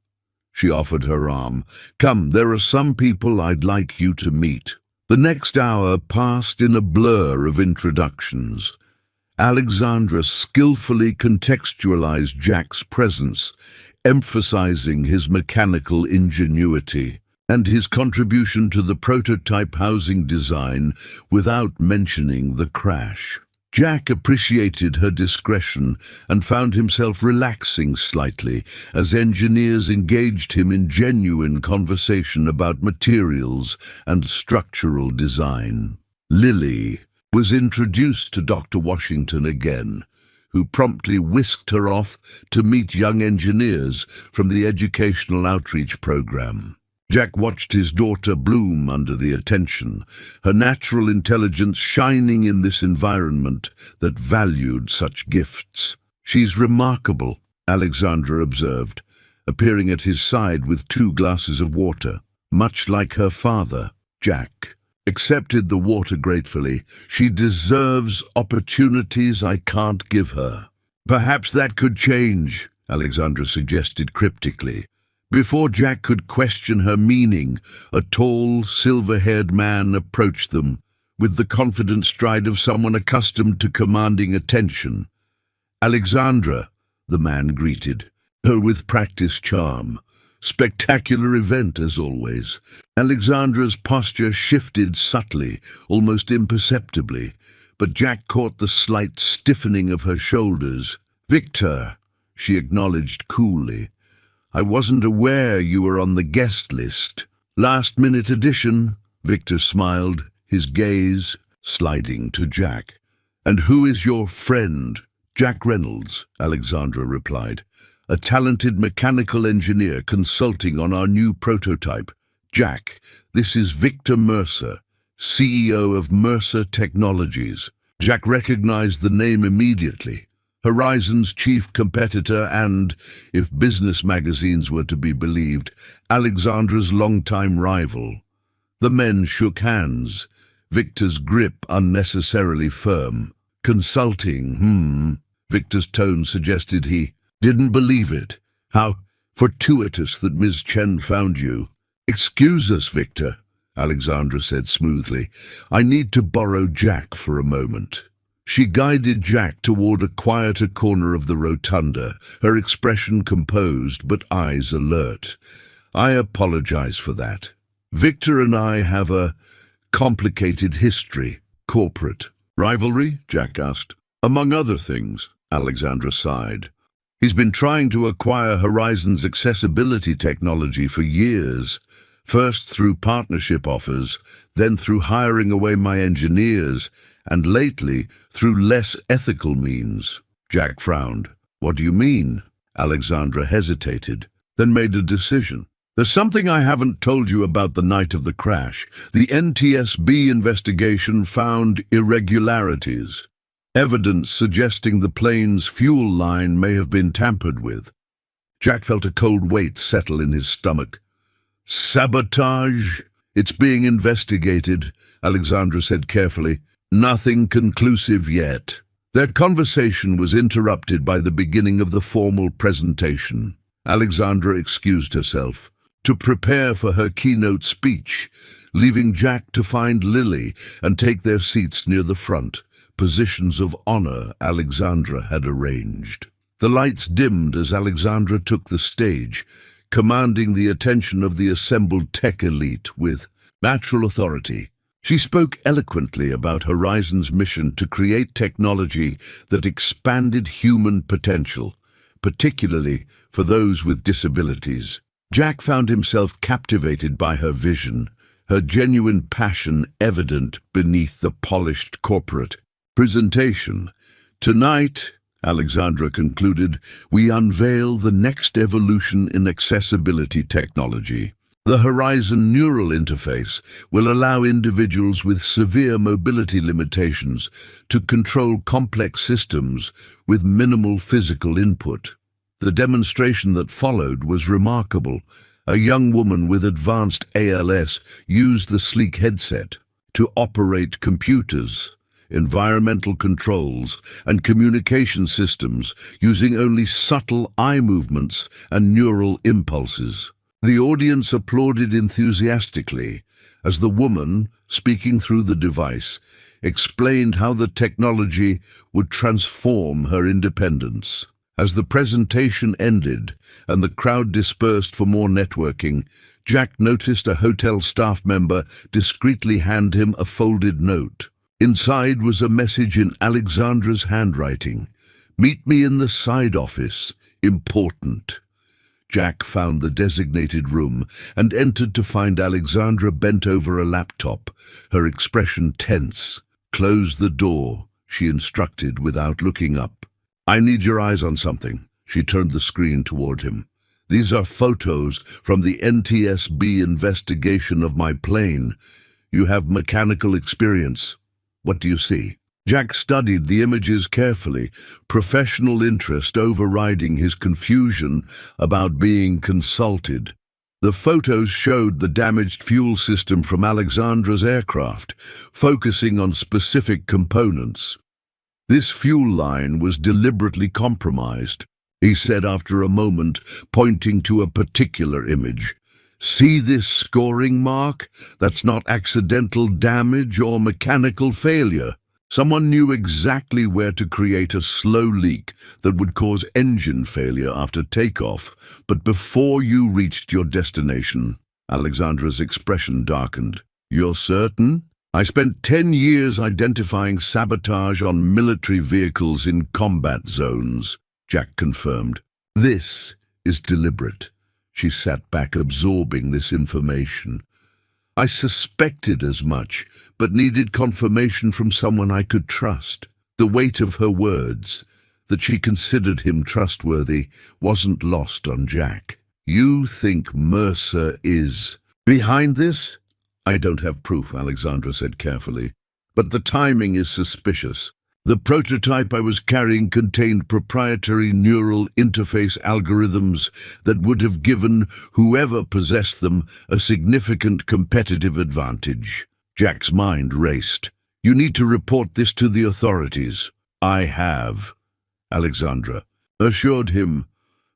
She offered her arm. "Come, there are some people I'd like you to meet." The next hour passed in a blur of introductions. Alexandra skillfully contextualized Jack's presence, emphasizing his mechanical ingenuity and his contribution to the prototype housing design without mentioning the crash. Jack appreciated her discretion and found himself relaxing slightly as engineers engaged him in genuine conversation about materials and structural design. Lily was introduced to Dr. Washington again, who promptly whisked her off to meet young engineers from the educational outreach program. Jack watched his daughter bloom under the attention, her natural intelligence shining in this environment that valued such gifts. "She's remarkable," Alexandra observed, appearing at his side with 2 glasses of water. "Much like her father." Jack accepted the water gratefully. "She deserves opportunities I can't give her." "Perhaps that could change," Alexandra suggested cryptically. Before Jack could question her meaning, a tall, silver-haired man approached them, with the confident stride of someone accustomed to commanding attention. "Alexandra," the man greeted her with practiced charm. "Spectacular event, as always." Alexandra's posture shifted subtly, almost imperceptibly, but Jack caught the slight stiffening of her shoulders. "Victor," she acknowledged coolly. "I wasn't aware you were on the guest list." "Last-minute addition," Victor smiled, his gaze sliding to Jack. "And who is your friend?" "Jack Reynolds," Alexandra replied. "A talented mechanical engineer consulting on our new prototype." "Jack, this is Victor Mercer, CEO of Mercer Technologies." Jack recognized the name immediately. Horizon's chief competitor and, if business magazines were to be believed, Alexandra's longtime rival. The men shook hands, Victor's grip unnecessarily firm. Consulting, Victor's tone suggested he didn't believe it. How fortuitous that Ms. Chen found you. Excuse us, Victor, Alexandra said smoothly. I need to borrow Jack for a moment. She guided Jack toward a quieter corner of the rotunda, her expression composed but eyes alert. I apologize for that. Victor and I have a complicated history. Corporate rivalry? Jack asked. Among other things, Alexandra sighed. He's been trying to acquire Horizon's accessibility technology for years, first through partnership offers, then through hiring away my engineers, and lately through less ethical means. Jack frowned. What do you mean? Alexandra hesitated, then made a decision. There's something I haven't told you about the night of the crash. The NTSB investigation found irregularities. Evidence suggesting the plane's fuel line may have been tampered with. Jack felt a cold weight settle in his stomach. Sabotage? It's being investigated, Alexandra said carefully. Nothing conclusive yet. Their conversation was interrupted by the beginning of the formal presentation. Alexandra excused herself to prepare for her keynote speech, leaving Jack to find Lily and take their seats near the front, positions of honor Alexandra had arranged. The lights dimmed as Alexandra took the stage, commanding the attention of the assembled tech elite with natural authority. She spoke eloquently about Horizon's mission to create technology that expanded human potential, particularly for those with disabilities. Jack found himself captivated by her vision, her genuine passion evident beneath the polished corporate presentation. Tonight, Alexandra concluded, we unveil the next evolution in accessibility technology. The Horizon neural interface will allow individuals with severe mobility limitations to control complex systems with minimal physical input. The demonstration that followed was remarkable. A young woman with advanced ALS used the sleek headset to operate computers, environmental controls, and communication systems using only subtle eye movements and neural impulses. The audience applauded enthusiastically as the woman, speaking through the device, explained how the technology would transform her independence. As the presentation ended and the crowd dispersed for more networking, Jack noticed a hotel staff member discreetly hand him a folded note. Inside was a message in Alexandra's handwriting. Meet me in the side office. Important. Jack found the designated room and entered to find Alexandra bent over a laptop, her expression tense. Close the door, she instructed without looking up. I need your eyes on something. She turned the screen toward him. These are photos from the NTSB investigation of my plane. You have mechanical experience. What do you see? Jack studied the images carefully, professional interest overriding his confusion about being consulted. The photos showed the damaged fuel system from Alexandra's aircraft, focusing on specific components. This fuel line was deliberately compromised, he said after a moment, pointing to a particular image. See this scoring mark? That's not accidental damage or mechanical failure. Someone knew exactly where to create a slow leak that would cause engine failure after takeoff, but before you reached your destination. Alexandra's expression darkened. You're certain? I spent 10 years identifying sabotage on military vehicles in combat zones, Jack confirmed. This is deliberate. She sat back, absorbing this information. I suspected as much, but needed confirmation from someone I could trust. The weight of her words, that she considered him trustworthy, wasn't lost on Jack. You think Mercer is behind this? I don't have proof, Alexandra said carefully, but the timing is suspicious. The prototype I was carrying contained proprietary neural interface algorithms that would have given whoever possessed them a significant competitive advantage. Jack's mind raced. You need to report this to the authorities. I have, Alexandra assured him.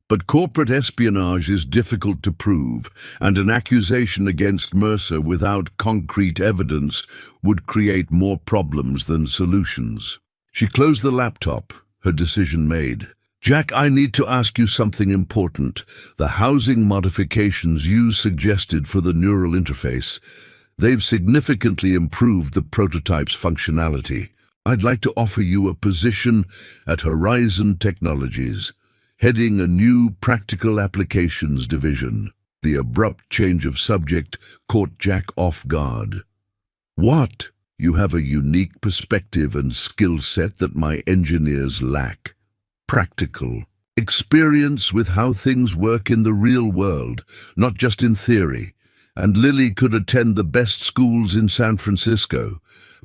But corporate espionage is difficult to prove, and an accusation against Mercer without concrete evidence would create more problems than solutions. She closed the laptop, her decision made. Jack, I need to ask you something important. The housing modifications you suggested for the neural interface, they've significantly improved the prototype's functionality. I'd like to offer you a position at Horizon Technologies, heading a new practical applications division. The abrupt change of subject caught Jack off guard. What? You have a unique perspective and skill set that my engineers lack. Practical. Experience with how things work in the real world, not just in theory. And Lily could attend the best schools in San Francisco,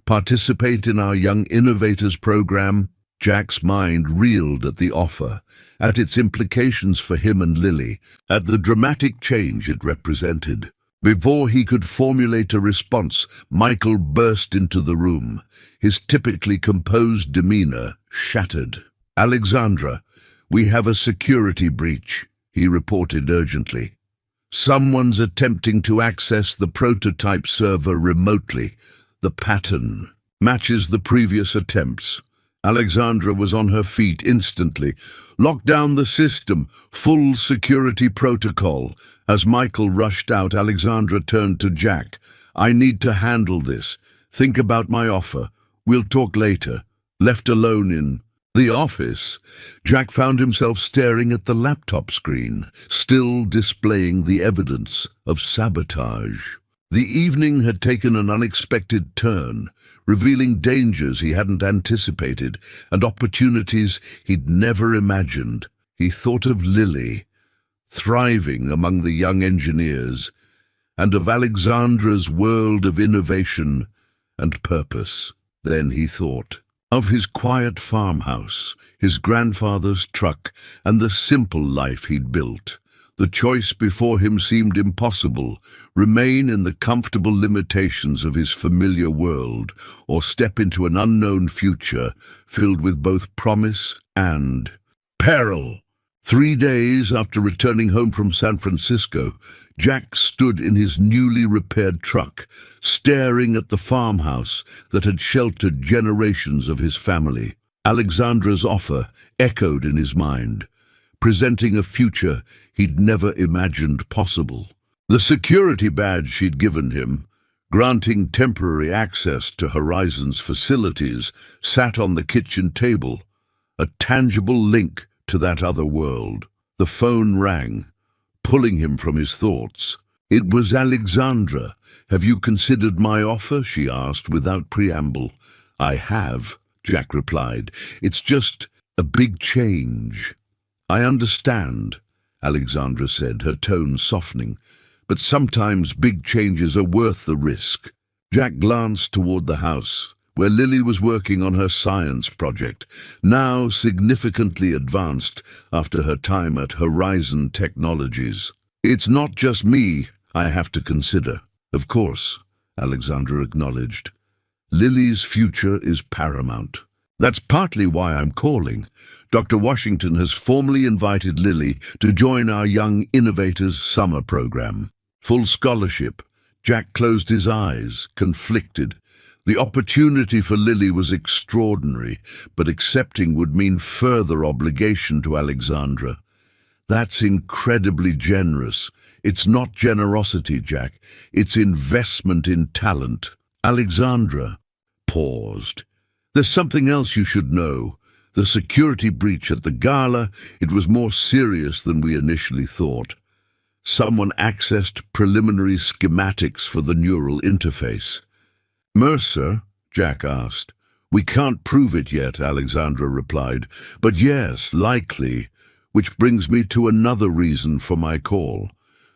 participate in our Young Innovators program. Jack's mind reeled at the offer, at its implications for him and Lily, at the dramatic change it represented. Before he could formulate a response, Michael burst into the room, his typically composed demeanor shattered. Alexandra, we have a security breach, he reported urgently. Someone's attempting to access the prototype server remotely. The pattern matches the previous attempts. Alexandra was on her feet instantly. Lock down the system. Full security protocol. As Michael rushed out, Alexandra turned to Jack. I need to handle this. Think about my offer. We'll talk later. Left alone in the office, Jack found himself staring at the laptop screen, still displaying the evidence of sabotage. The evening had taken an unexpected turn, revealing dangers he hadn't anticipated and opportunities he'd never imagined. He thought of Lily, thriving among the young engineers, and of Alexandra's world of innovation and purpose. Then he thought of his quiet farmhouse, his grandfather's truck, and the simple life he'd built. The choice before him seemed impossible: remain in the comfortable limitations of his familiar world, or step into an unknown future filled with both promise and peril. 3 days after returning home from San Francisco, Jack stood in his newly repaired truck, staring at the farmhouse that had sheltered generations of his family. Alexandra's offer echoed in his mind, presenting a future he'd never imagined possible. The security badge she'd given him, granting temporary access to Horizon's facilities, sat on the kitchen table, a tangible link to that other world. The phone rang, pulling him from his thoughts. It was Alexandra. Have you considered my offer? She asked without preamble. I have, Jack replied. It's just a big change. I understand, Alexandra said, her tone softening, but sometimes big changes are worth the risk. Jack glanced toward the house, where Lily was working on her science project, now significantly advanced after her time at Horizon Technologies. It's not just me I have to consider. Of course, Alexandra acknowledged. Lily's future is paramount. That's partly why I'm calling. Dr. Washington has formally invited Lily to join our Young Innovators summer program. Full scholarship. Jack closed his eyes, conflicted. The opportunity for Lily was extraordinary, but accepting would mean further obligation to Alexandra. That's incredibly generous. It's not generosity, Jack. It's investment in talent. Alexandra paused. There's something else you should know. The security breach at the gala, it was more serious than we initially thought. Someone accessed preliminary schematics for the neural interface. Mercer? Jack asked. We can't prove it yet, Alexandra replied. But yes, likely. Which brings me to another reason for my call.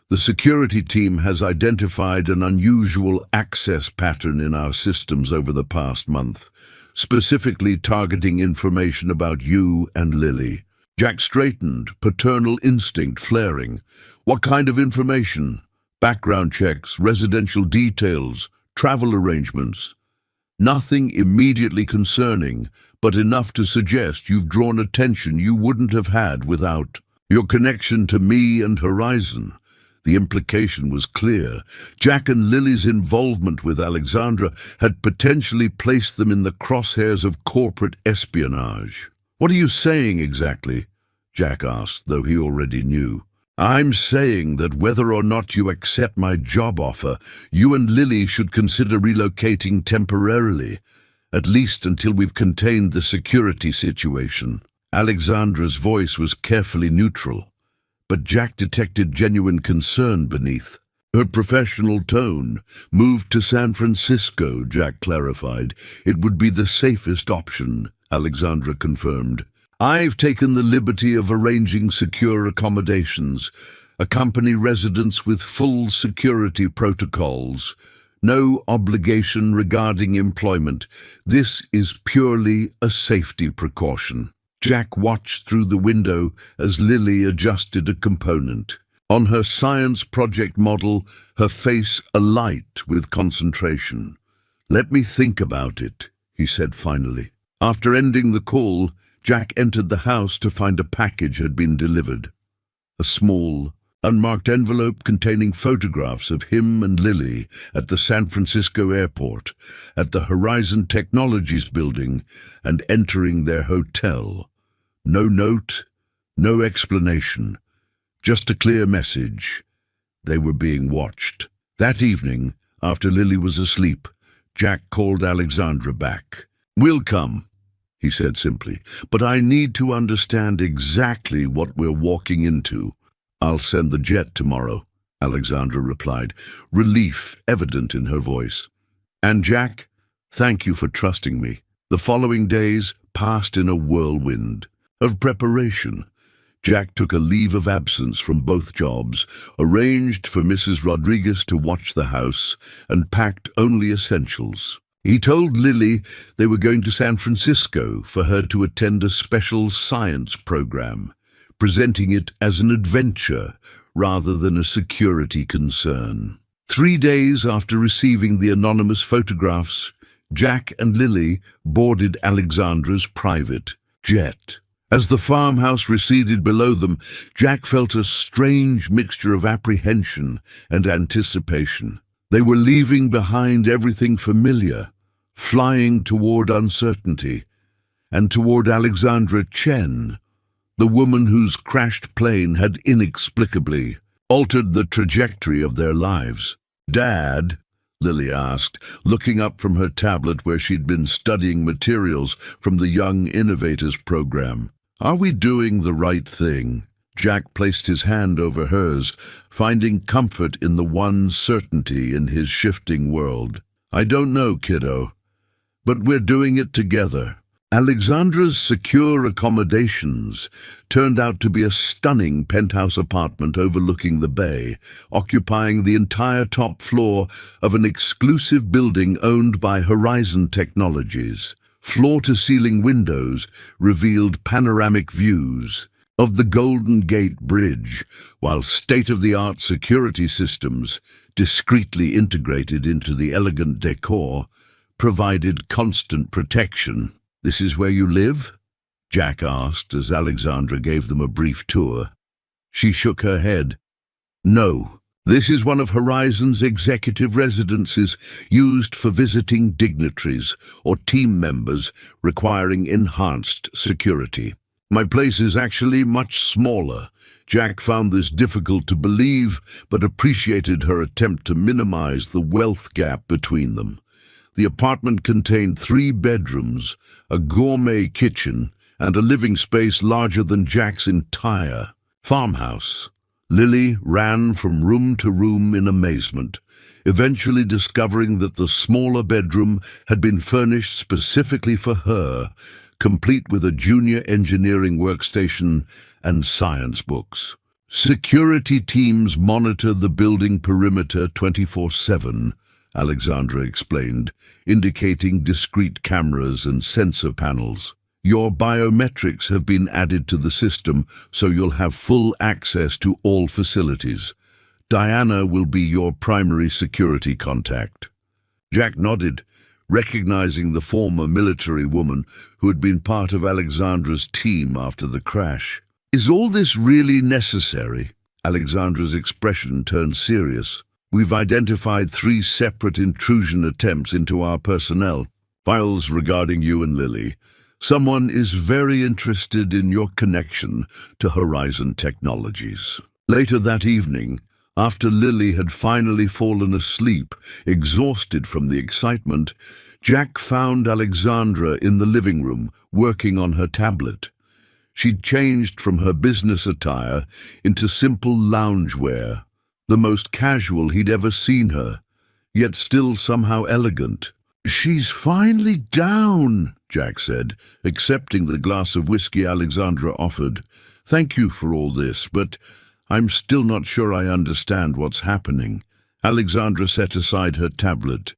The security team has identified an unusual access pattern in our systems over the past month, specifically targeting information about you and Lily. Jack straightened, paternal instinct flaring. What kind of information? Background checks, residential details, travel arrangements. Nothing immediately concerning, but enough to suggest you've drawn attention you wouldn't have had without your connection to me and Horizon. The implication was clear. Jack and Lily's involvement with Alexandra had potentially placed them in the crosshairs of corporate espionage. "What are you saying exactly?" Jack asked, though he already knew. "I'm saying that whether or not you accept my job offer, you and Lily should consider relocating temporarily, at least until we've contained the security situation." Alexandra's voice was carefully neutral, but Jack detected genuine concern beneath. Her professional tone. "Moved to San Francisco," Jack clarified. "It would be the safest option," Alexandra confirmed. "I've taken the liberty of arranging secure accommodations, a company residence with full security protocols. No obligation regarding employment. This is purely a safety precaution." Jack watched through the window as Lily adjusted a component. On her science project model, her face alight with concentration. "Let me think about it," he said finally. After ending the call, Jack entered the house to find a package had been delivered. A small, unmarked envelope containing photographs of him and Lily at the San Francisco airport, at the Horizon Technologies building, and entering their hotel. No note, no explanation, just a clear message. They were being watched. That evening, after Lily was asleep, Jack called Alexandra back. "We'll come," he said simply, "but I need to understand exactly what we're walking into." "I'll send the jet tomorrow," Alexandra replied, relief evident in her voice. "And Jack, thank you for trusting me." The following days passed in a whirlwind of preparation. Jack took a leave of absence from both jobs, arranged for Mrs. Rodriguez to watch the house, and packed only essentials. He told Lily they were going to San Francisco for her to attend a special science program, presenting it as an adventure rather than a security concern. 3 days after receiving the anonymous photographs, Jack and Lily boarded Alexandra's private jet. As the farmhouse receded below them, Jack felt a strange mixture of apprehension and anticipation. They were leaving behind everything familiar, flying toward uncertainty, and toward Alexandra Chen, the woman whose crashed plane had inexplicably altered the trajectory of their lives. "Dad," Lily asked, looking up from her tablet where she'd been studying materials from the Young Innovators program, "are we doing the right thing?" Jack placed his hand over hers, finding comfort in the one certainty in his shifting world. "I don't know, kiddo, but we're doing it together." Alexandra's secure accommodations turned out to be a stunning penthouse apartment overlooking the bay, occupying the entire top floor of an exclusive building owned by Horizon Technologies. Floor-to-ceiling windows revealed panoramic views of the Golden Gate Bridge, while state-of-the-art security systems, discreetly integrated into the elegant decor, provided constant protection. "This is where you live?" Jack asked as Alexandra gave them a brief tour. She shook her head. "No, this is one of Horizon's executive residences used for visiting dignitaries or team members requiring enhanced security. My place is actually much smaller." Jack found this difficult to believe, but appreciated her attempt to minimize the wealth gap between them. The apartment contained 3 bedrooms, a gourmet kitchen, and a living space larger than Jack's entire farmhouse. Lily ran from room to room in amazement, eventually discovering that the smaller bedroom had been furnished specifically for her, complete with a junior engineering workstation and science books. "Security teams monitor the building perimeter 24/7, Alexandra explained, indicating discrete cameras and sensor panels. "Your biometrics have been added to the system, so you'll have full access to all facilities. Diana will be your primary security contact." Jack nodded, recognizing the former military woman who had been part of Alexandra's team after the crash. "Is all this really necessary?" Alexandra's expression turned serious. "We've identified 3 separate intrusion attempts into our personnel files regarding you and Lily. Someone is very interested in your connection to Horizon Technologies." Later that evening, after Lily had finally fallen asleep, exhausted from the excitement, Jack found Alexandra in the living room, working on her tablet. She'd changed from her business attire into simple loungewear, the most casual he'd ever seen her, yet still somehow elegant. "She's finally down," Jack said, accepting the glass of whiskey Alexandra offered. "Thank you for all this, but I'm still not sure I understand what's happening." Alexandra set aside her tablet.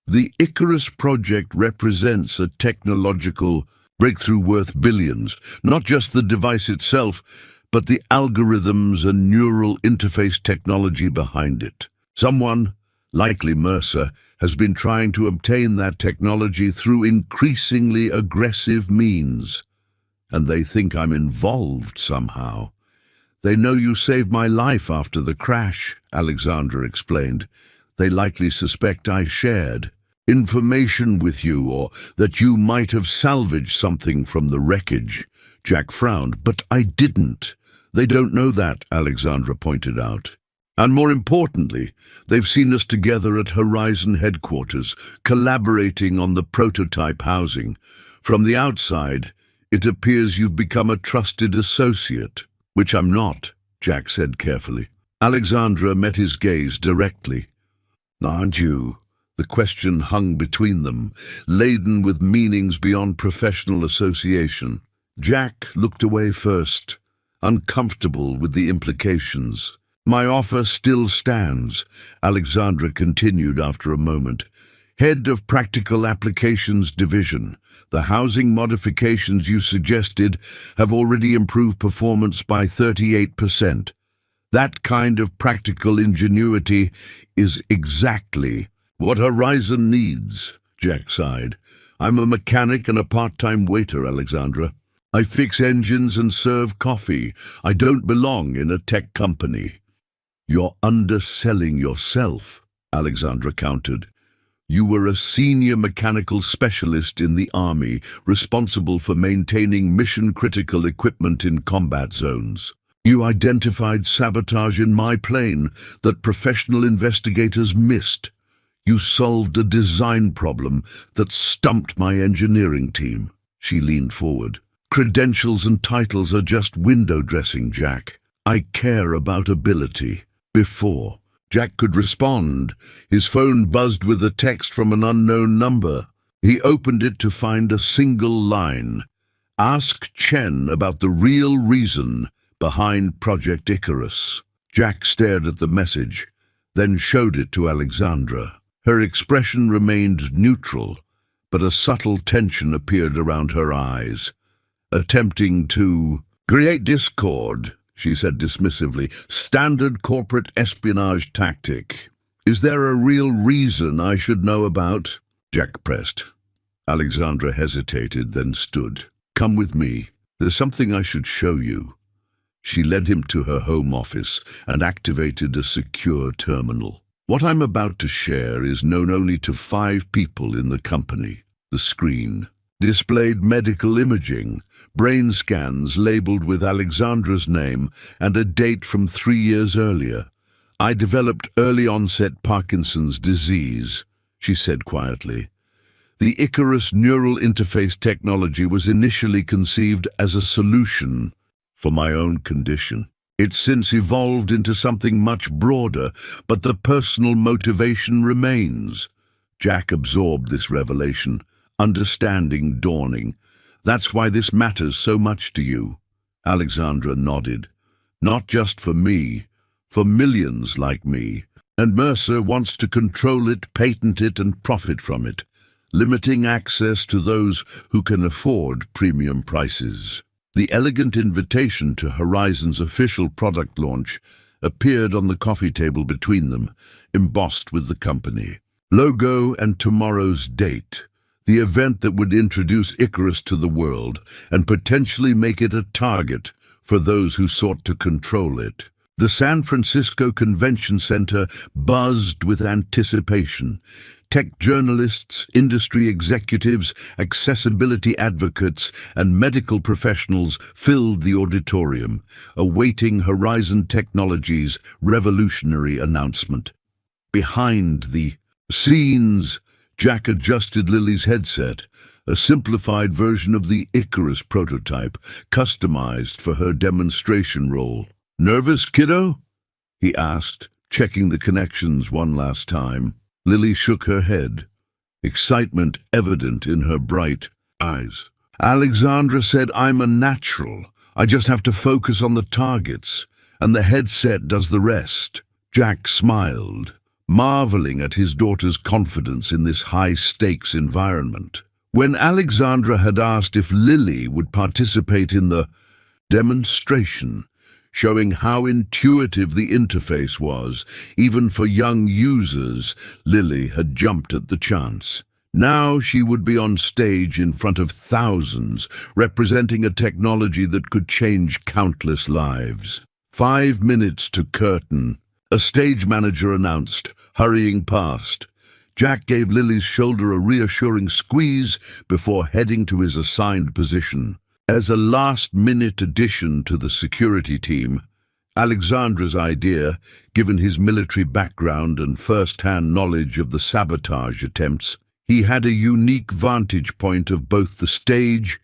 "The Icarus project represents a technological breakthrough worth billions, not just the device itself, but the algorithms and neural interface technology behind it. Someone, likely Mercer, has been trying to obtain that technology through increasingly aggressive means. And they think I'm involved somehow. They know you saved my life after the crash," Alexandra explained. "They likely suspect I shared information with you, or that you might have salvaged something from the wreckage." Jack frowned. "But I didn't." "They don't know that," Alexandra pointed out. "And more importantly, they've seen us together at Horizon headquarters, collaborating on the prototype housing. From the outside, it appears you've become a trusted associate." "Which I'm not," Jack said carefully. Alexandra met his gaze directly. "Aren't you?" The question hung between them, laden with meanings beyond professional association. Jack looked away first, uncomfortable with the implications. "My offer still stands," Alexandra continued after a moment. "Head of Practical Applications Division. The housing modifications you suggested have already improved performance by 38%. That kind of practical ingenuity is exactly what Horizon needs," Jack sighed. "I'm a mechanic and a part-time waiter, Alexandra. I fix engines and serve coffee. I don't belong in a tech company." "You're underselling yourself," Alexandra countered. "You were a senior mechanical specialist in the Army, responsible for maintaining mission-critical equipment in combat zones. You identified sabotage in my plane that professional investigators missed. You solved a design problem that stumped my engineering team." She leaned forward. "Credentials and titles are just window dressing, Jack. I care about ability." Before Jack could respond, his phone buzzed with a text from an unknown number. He opened it to find a single line. "Ask Chen about the real reason behind Project Icarus." Jack stared at the message, then showed it to Alexandra. Her expression remained neutral, but a subtle tension appeared around her eyes. "Attempting to create discord," she said dismissively. "Standard corporate espionage tactic. Is there a real reason I should know about?" Jack pressed. Alexandra hesitated, then stood. "Come with me. There's something I should show you." She led him to her home office and activated a secure terminal. "What I'm about to share is known only to 5 people in the company." The screen displayed medical imaging, brain scans labeled with Alexandra's name and a date from 3 years earlier. "I developed early-onset Parkinson's disease," she said quietly. "The Icarus neural interface technology was initially conceived as a solution for my own condition. It's since evolved into something much broader, but the personal motivation remains." Jack absorbed this revelation, understanding dawning. "That's why this matters so much to you." Alexandra nodded. "Not just for me, for millions like me. And Mercer wants to control it, patent it, and profit from it, limiting access to those who can afford premium prices." The elegant invitation to Horizon's official product launch appeared on the coffee table between them, embossed with the company. logo and tomorrow's date. The event that would introduce Icarus to the world and potentially make it a target for those who sought to control it. The San Francisco Convention Center buzzed with anticipation. Tech journalists, industry executives, accessibility advocates, and medical professionals filled the auditorium, awaiting Horizon Technologies' revolutionary announcement. Behind the scenes, Jack adjusted Lily's headset, a simplified version of the Icarus prototype, customized for her demonstration role. "Nervous, kiddo?" he asked, checking the connections one last time. Lily shook her head, excitement evident in her bright eyes. "Alexandra said I'm a natural. I just have to focus on the targets, and the headset does the rest." Jack smiled, marveling at his daughter's confidence in this high-stakes environment. When Alexandra had asked if Lily would participate in the demonstration, showing how intuitive the interface was, even for young users, Lily had jumped at the chance. Now she would be on stage in front of thousands, representing a technology that could change countless lives. 5 minutes to curtain, a stage manager announced, hurrying past. Jack gave Lily's shoulder a reassuring squeeze before heading to his assigned position. As a last-minute addition to the security team, Alexandra's idea, given his military background and first-hand knowledge of the sabotage attempts, he had a unique vantage point of both the stage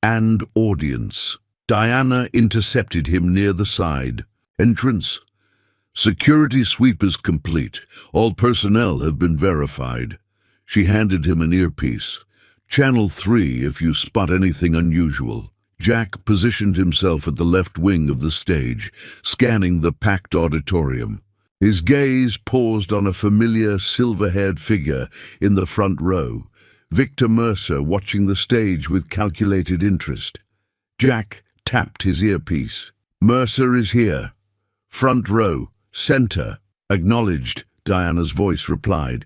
and audience. Diana intercepted him near the side. "Entrance. Security sweep is complete. All personnel have been verified." She handed him an earpiece. "Channel 3 if you spot anything unusual." Jack positioned himself at the left wing of the stage, scanning the packed auditorium. His gaze paused on a familiar silver-haired figure in the front row, Victor Mercer watching the stage with calculated interest. Jack tapped his earpiece. "Mercer is here. Front row. Center." "Acknowledged," Diana's voice replied.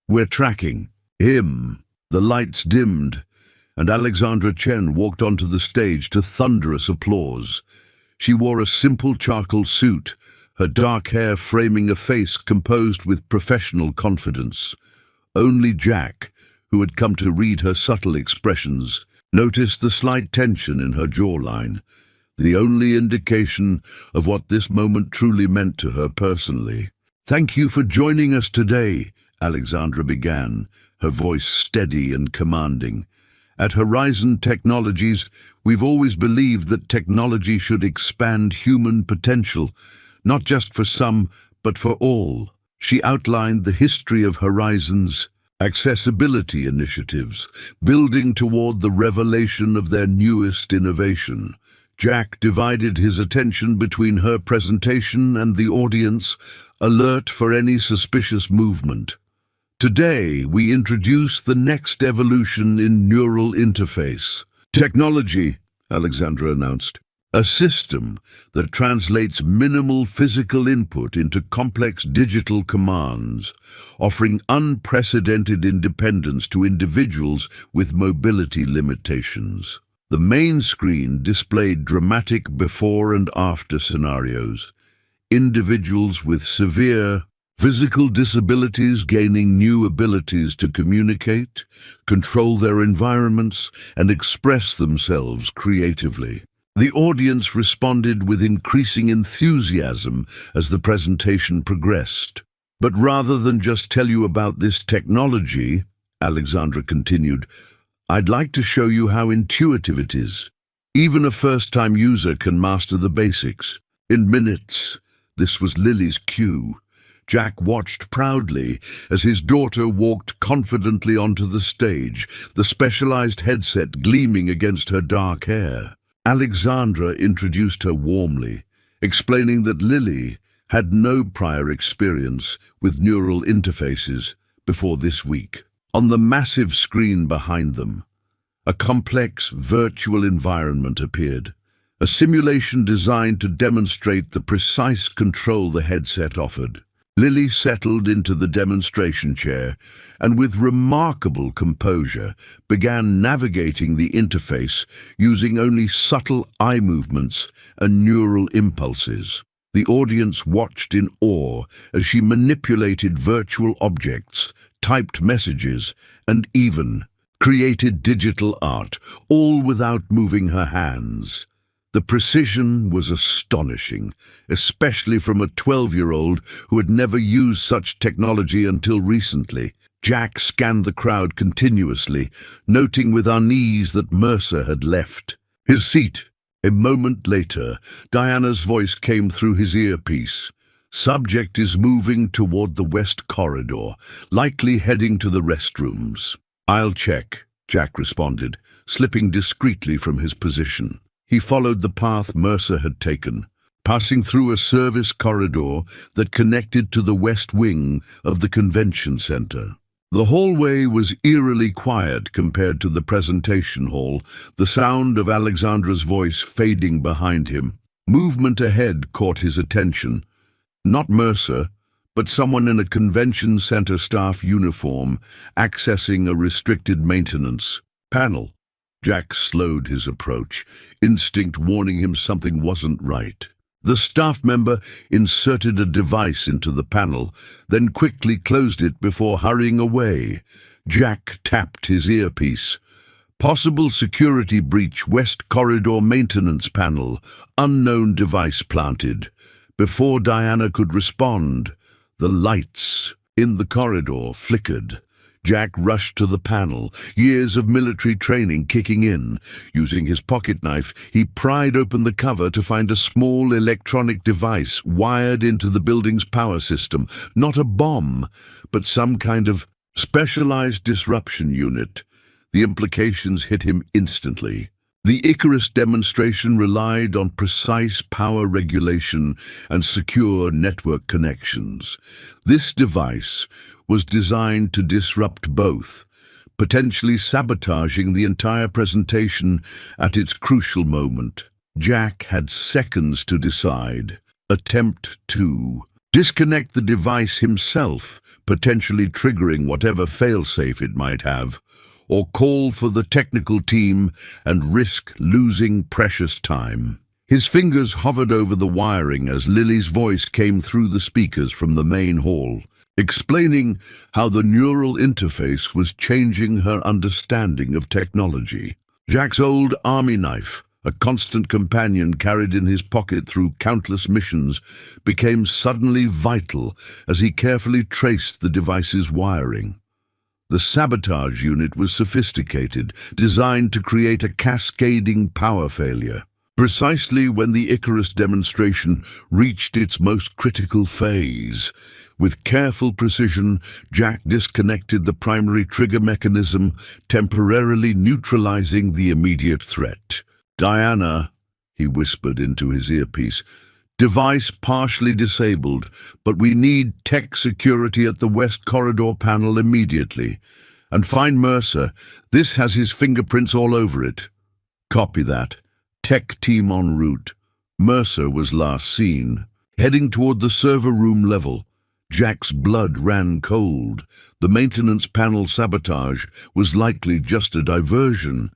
"We're tracking him." The lights dimmed, and Alexandra Chen walked onto the stage to thunderous applause. She wore a simple charcoal suit, her dark hair framing a face composed with professional confidence. Only Jack, who had come to read her subtle expressions, noticed the slight tension in her jawline, the only indication of what this moment truly meant to her personally. "Thank you for joining us today," Alexandra began, her voice steady and commanding. "At Horizon Technologies, we've always believed that technology should expand human potential, not just for some, but for all." She outlined the history of Horizon's accessibility initiatives, building toward the revelation of their newest innovation. Jack divided his attention between her presentation and the audience, alert for any suspicious movement. "Today, we introduce the next evolution in neural interface technology," Alexandra announced. "A system that translates minimal physical input into complex digital commands, offering unprecedented independence to individuals with mobility limitations." The main screen displayed dramatic before and after scenarios, individuals with severe physical disabilities gaining new abilities to communicate, control their environments, and express themselves creatively. The audience responded with increasing enthusiasm as the presentation progressed. "But rather than just tell you about this technology," Alexandra continued, "I'd like to show you how intuitive it is. Even a first-time user can master the basics. In minutes." This was Lily's cue. Jack watched proudly as his daughter walked confidently onto the stage, the specialized headset gleaming against her dark hair. Alexandra introduced her warmly, explaining that Lily had no prior experience with neural interfaces before this week. On the massive screen behind them, a complex virtual environment appeared, a simulation designed to demonstrate the precise control the headset offered. Lily settled into the demonstration chair and with remarkable composure began navigating the interface using only subtle eye movements and neural impulses. The audience watched in awe as she manipulated virtual objects, typed messages, and even created digital art, all without moving her hands. The precision was astonishing, especially from a 12-year-old who had never used such technology until recently. Jack scanned the crowd continuously, noting with unease that Mercer had left his seat. A moment later, Diana's voice came through his earpiece. "Subject is moving toward the west corridor, likely heading to the restrooms." "I'll check," Jack responded, slipping discreetly from his position. He followed the path Mercer had taken, passing through a service corridor that connected to the west wing of the convention center. The hallway was eerily quiet compared to the presentation hall, the sound of Alexandra's voice fading behind him. Movement ahead caught his attention. Not Mercer, but someone in a convention center staff uniform, accessing a restricted maintenance panel. Jack slowed his approach, instinct warning him something wasn't right. The staff member inserted a device into the panel, then quickly closed it before hurrying away. Jack tapped his earpiece. "Possible security breach, West Corridor maintenance panel. Unknown device planted." Before Diana could respond, the lights in the corridor flickered. Jack rushed to the panel, years of military training kicking in. Using his pocket knife, he pried open the cover to find a small electronic device wired into the building's power system. Not a bomb, but some kind of specialized disruption unit. The implications hit him instantly. The Icarus demonstration relied on precise power regulation and secure network connections. This device was designed to disrupt both, potentially sabotaging the entire presentation at its crucial moment. Jack had seconds to decide. Attempt to disconnect the device himself, potentially triggering whatever failsafe it might have, or call for the technical team and risk losing precious time. His fingers hovered over the wiring as Lily's voice came through the speakers from the main hall, explaining how the neural interface was changing her understanding of technology. Jack's old army knife, a constant companion carried in his pocket through countless missions, became suddenly vital as he carefully traced the device's wiring. The sabotage unit was sophisticated, designed to create a cascading power failure. Precisely when the Icarus demonstration reached its most critical phase, with careful precision, Jack disconnected the primary trigger mechanism, temporarily neutralizing the immediate threat. "Diana," he whispered into his earpiece, "device partially disabled, but we need tech security at the West Corridor panel immediately. And find Mercer. This has his fingerprints all over it." "Copy that. Tech team en route." Mercer was last seen, heading toward the server room level. Jack's blood ran cold. The maintenance panel sabotage was likely just a diversion.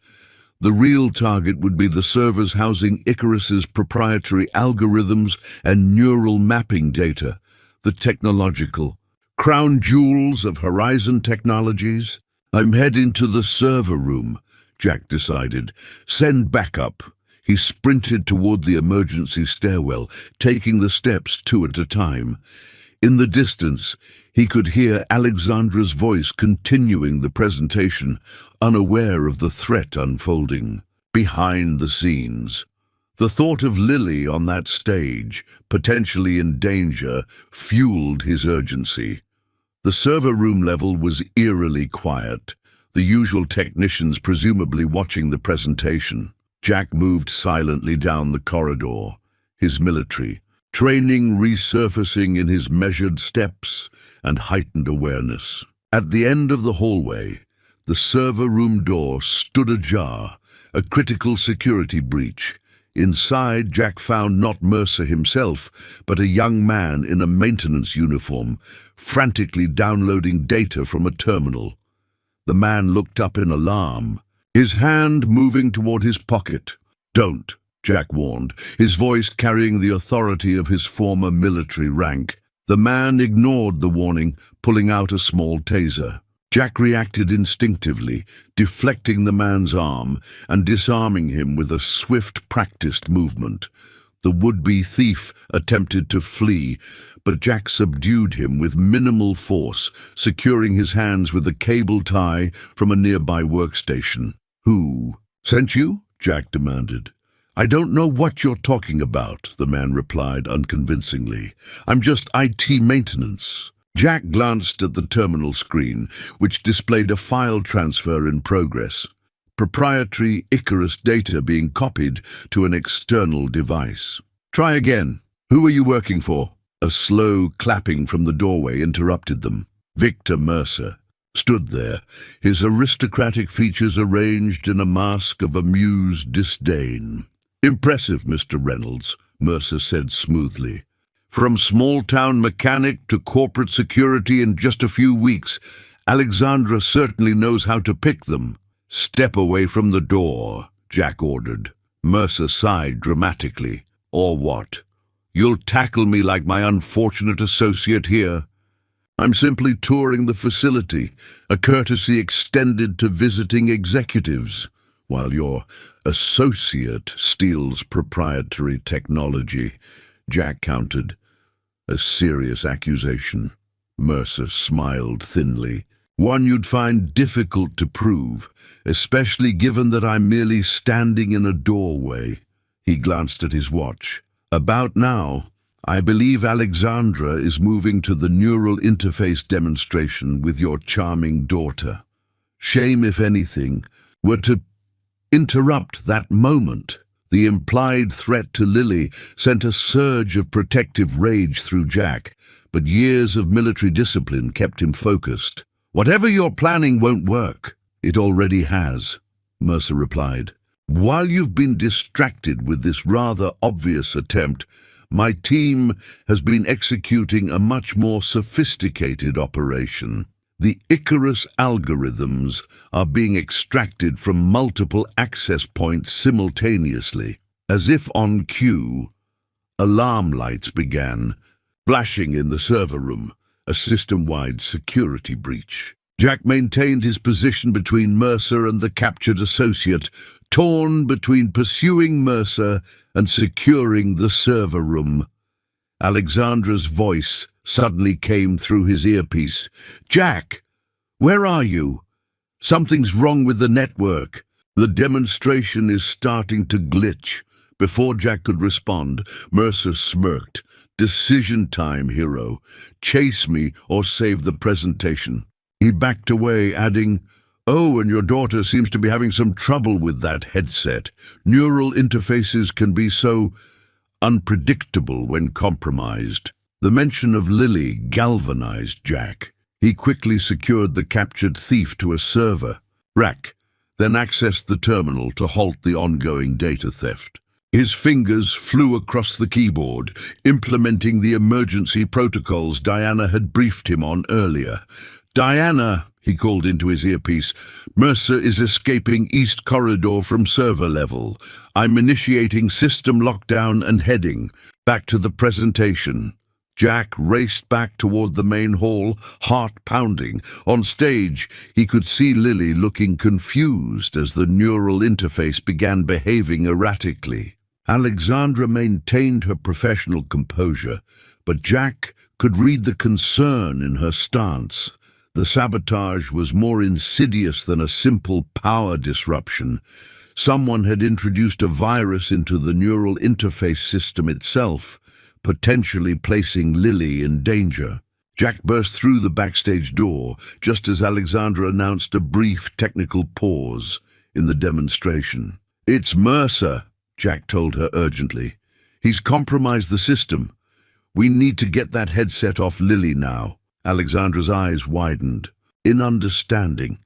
The real target would be the servers housing Icarus's proprietary algorithms and neural mapping data, the technological crown jewels of Horizon Technologies. "I'm heading to the server room," Jack decided. "Send backup." He sprinted toward the emergency stairwell, taking the steps two at a time. In the distance, he could hear Alexandra's voice continuing the presentation, unaware of the threat unfolding behind the scenes. The thought of Lily on that stage, potentially in danger, fueled his urgency. The server room level was eerily quiet, the usual technicians presumably watching the presentation. Jack moved silently down the corridor, his military training resurfacing in his measured steps and heightened awareness. At the end of the hallway, the server room door stood ajar, a critical security breach. Inside, Jack found not Mercer himself, but a young man in a maintenance uniform, frantically downloading data from a terminal. The man looked up in alarm, his hand moving toward his pocket. "Don't," Jack warned, his voice carrying the authority of his former military rank. The man ignored the warning, pulling out a small taser. Jack reacted instinctively, deflecting the man's arm and disarming him with a swift, practiced movement. The would-be thief attempted to flee, but Jack subdued him with minimal force, securing his hands with a cable tie from a nearby workstation. "Who sent you?" Jack demanded. "I don't know what you're talking about," the man replied unconvincingly. "I'm just IT maintenance." Jack glanced at the terminal screen, which displayed a file transfer in progress. Proprietary Icarus data being copied to an external device. "Try again. Who are you working for?" A slow clapping from the doorway interrupted them. Victor Mercer stood there, his aristocratic features arranged in a mask of amused disdain. "Impressive, Mr. Reynolds," Mercer said smoothly. "From small-town mechanic to corporate security in just a few weeks, Alexandra certainly knows how to pick them." "Step away from the door," Jack ordered. Mercer sighed dramatically. "Or what? You'll tackle me like my unfortunate associate here?" "I'm simply touring the facility, a courtesy extended to visiting executives, while your associate steals proprietary technology," Jack countered. A serious accusation. Mercer smiled thinly. "One you'd find difficult to prove, especially given that I'm merely standing in a doorway." He glanced at his watch. "About now, I believe Alexandra is moving to the neural interface demonstration with your charming daughter. Shame, if anything, were to interrupt that moment." The implied threat to Lily sent a surge of protective rage through Jack, but years of military discipline kept him focused. "Whatever you're planning won't work." "It already has," Mercer replied. "While you've been distracted with this rather obvious attempt, my team has been executing a much more sophisticated operation. The Icarus algorithms are being extracted from multiple access points simultaneously. As if on cue, alarm lights began flashing in the server room, a system-wide security breach. Jack maintained his position between Mercer and the captured associate, torn between pursuing Mercer and securing the server room. Alexandra's voice suddenly came through his earpiece. "Jack, where are you? Something's wrong with the network. The demonstration is starting to glitch." Before Jack could respond, Mercer smirked. "Decision time, hero. Chase me or save the presentation." He backed away, adding, "Oh, and your daughter seems to be having some trouble with that headset. Neural interfaces can be so unpredictable when compromised." The mention of Lily galvanized Jack. He quickly secured the captured thief to a server rack, then accessed the terminal to halt the ongoing data theft. His fingers flew across the keyboard, implementing the emergency protocols Diana had briefed him on earlier. "Diana," he called into his earpiece, "Mercer is escaping East Corridor from server level. I'm initiating system lockdown and heading back to the presentation." Jack raced back toward the main hall, heart pounding. On stage, he could see Lily looking confused as the neural interface began behaving erratically. Alexandra maintained her professional composure, but Jack could read the concern in her stance. The sabotage was more insidious than a simple power disruption. Someone had introduced a virus into the neural interface system itself, potentially placing Lily in danger. Jack burst through the backstage door just as Alexandra announced a brief technical pause in the demonstration. "It's Mercer," Jack told her urgently. "He's compromised the system. We need to get that headset off Lily now." Alexandra's eyes widened. In understanding,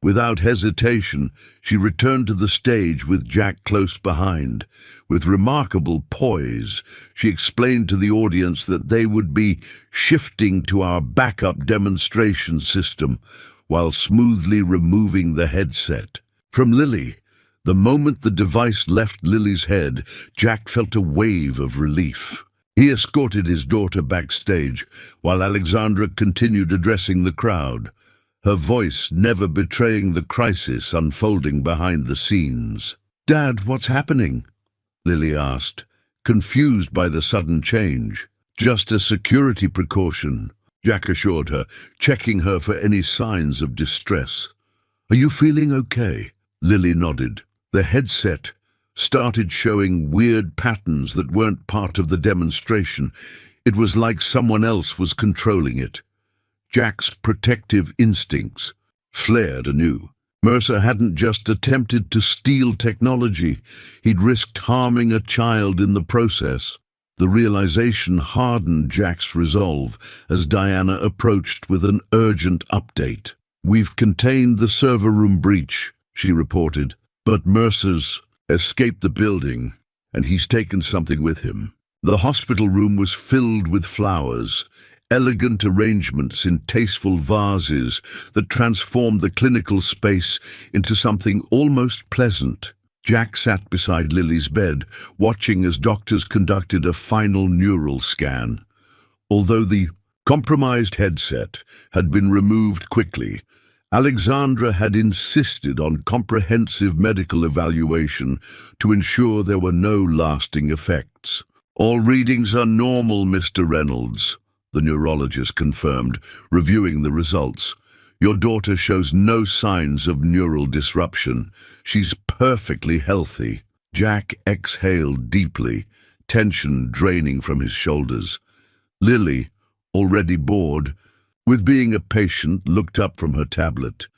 Without hesitation, she returned to the stage with Jack close behind. With remarkable poise, she explained to the audience that they would be shifting to our backup demonstration system while smoothly removing the headset. From Lily, the moment the device left Lily's head, Jack felt a wave of relief. He escorted his daughter backstage while Alexandra continued addressing the crowd, her voice never betraying the crisis unfolding behind the scenes. "Dad, what's happening?" Lily asked, confused by the sudden change. "Just a security precaution," Jack assured her, checking her for any signs of distress. "Are you feeling okay?" Lily nodded. The headset started showing weird patterns that weren't part of the demonstration. It was like someone else was controlling it. Jack's protective instincts flared anew. Mercer hadn't just attempted to steal technology, he'd risked harming a child in the process. The realization hardened Jack's resolve as Diana approached with an urgent update. "We've contained the server room breach," she reported, "but Mercer's escaped the building, and he's taken something with him." The hospital room was filled with flowers, elegant arrangements in tasteful vases that transformed the clinical space into something almost pleasant. Jack sat beside Lily's bed, watching as doctors conducted a final neural scan. Although the compromised headset had been removed quickly, Alexandra had insisted on comprehensive medical evaluation to ensure there were no lasting effects. "All readings are normal, Mr. Reynolds," the neurologist confirmed, reviewing the results. "Your daughter shows no signs of neural disruption. She's perfectly healthy." Jack exhaled deeply, tension draining from his shoulders. Lily, already bored with being a patient, looked up from her tablet.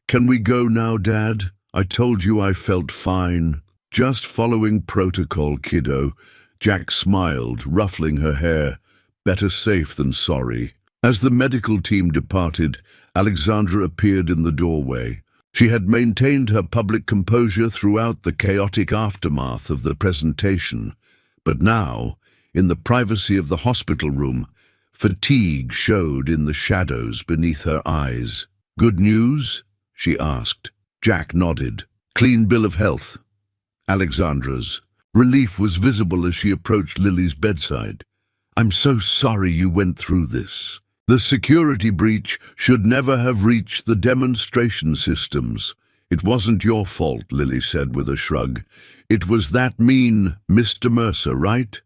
"Can we go now, Dad? I told you I felt fine." "Just following protocol, kiddo." Jack smiled, ruffling her hair. "Better safe than sorry." As the medical team departed, Alexandra appeared in the doorway. She had maintained her public composure throughout the chaotic aftermath of the presentation, but now, in the privacy of the hospital room, fatigue showed in the shadows beneath her eyes. "Good news?" she asked. Jack nodded. "Clean bill of health." Alexandra's relief was visible as she approached Lily's bedside. "I'm so sorry you went through this. The security breach should never have reached the demonstration systems." "It wasn't your fault," Lily said with a shrug. "It was that mean Mr. Mercer, right?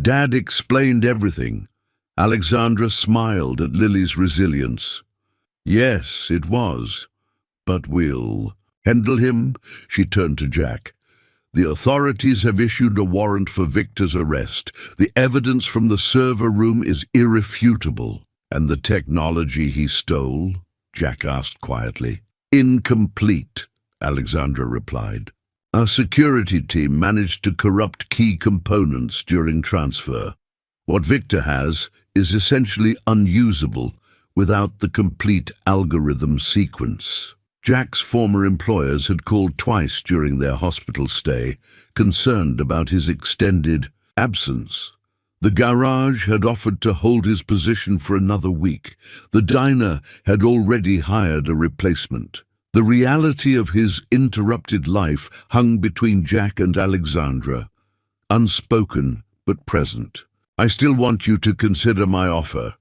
Dad explained everything." Alexandra smiled at Lily's resilience. "Yes, it was. But we'll handle him." She turned to Jack. "The authorities have issued a warrant for Victor's arrest. The evidence from the server room is irrefutable." "And the technology he stole?" Jack asked quietly. "Incomplete," Alexandra replied. "Our security team managed to corrupt key components during transfer. What Victor has is essentially unusable without the complete algorithm sequence." Jack's former employers had called twice during their hospital stay, concerned about his extended absence. The garage had offered to hold his position for another week. The diner had already hired a replacement. The reality of his interrupted life hung between Jack and Alexandra, unspoken but present. "I still want you to consider my offer,"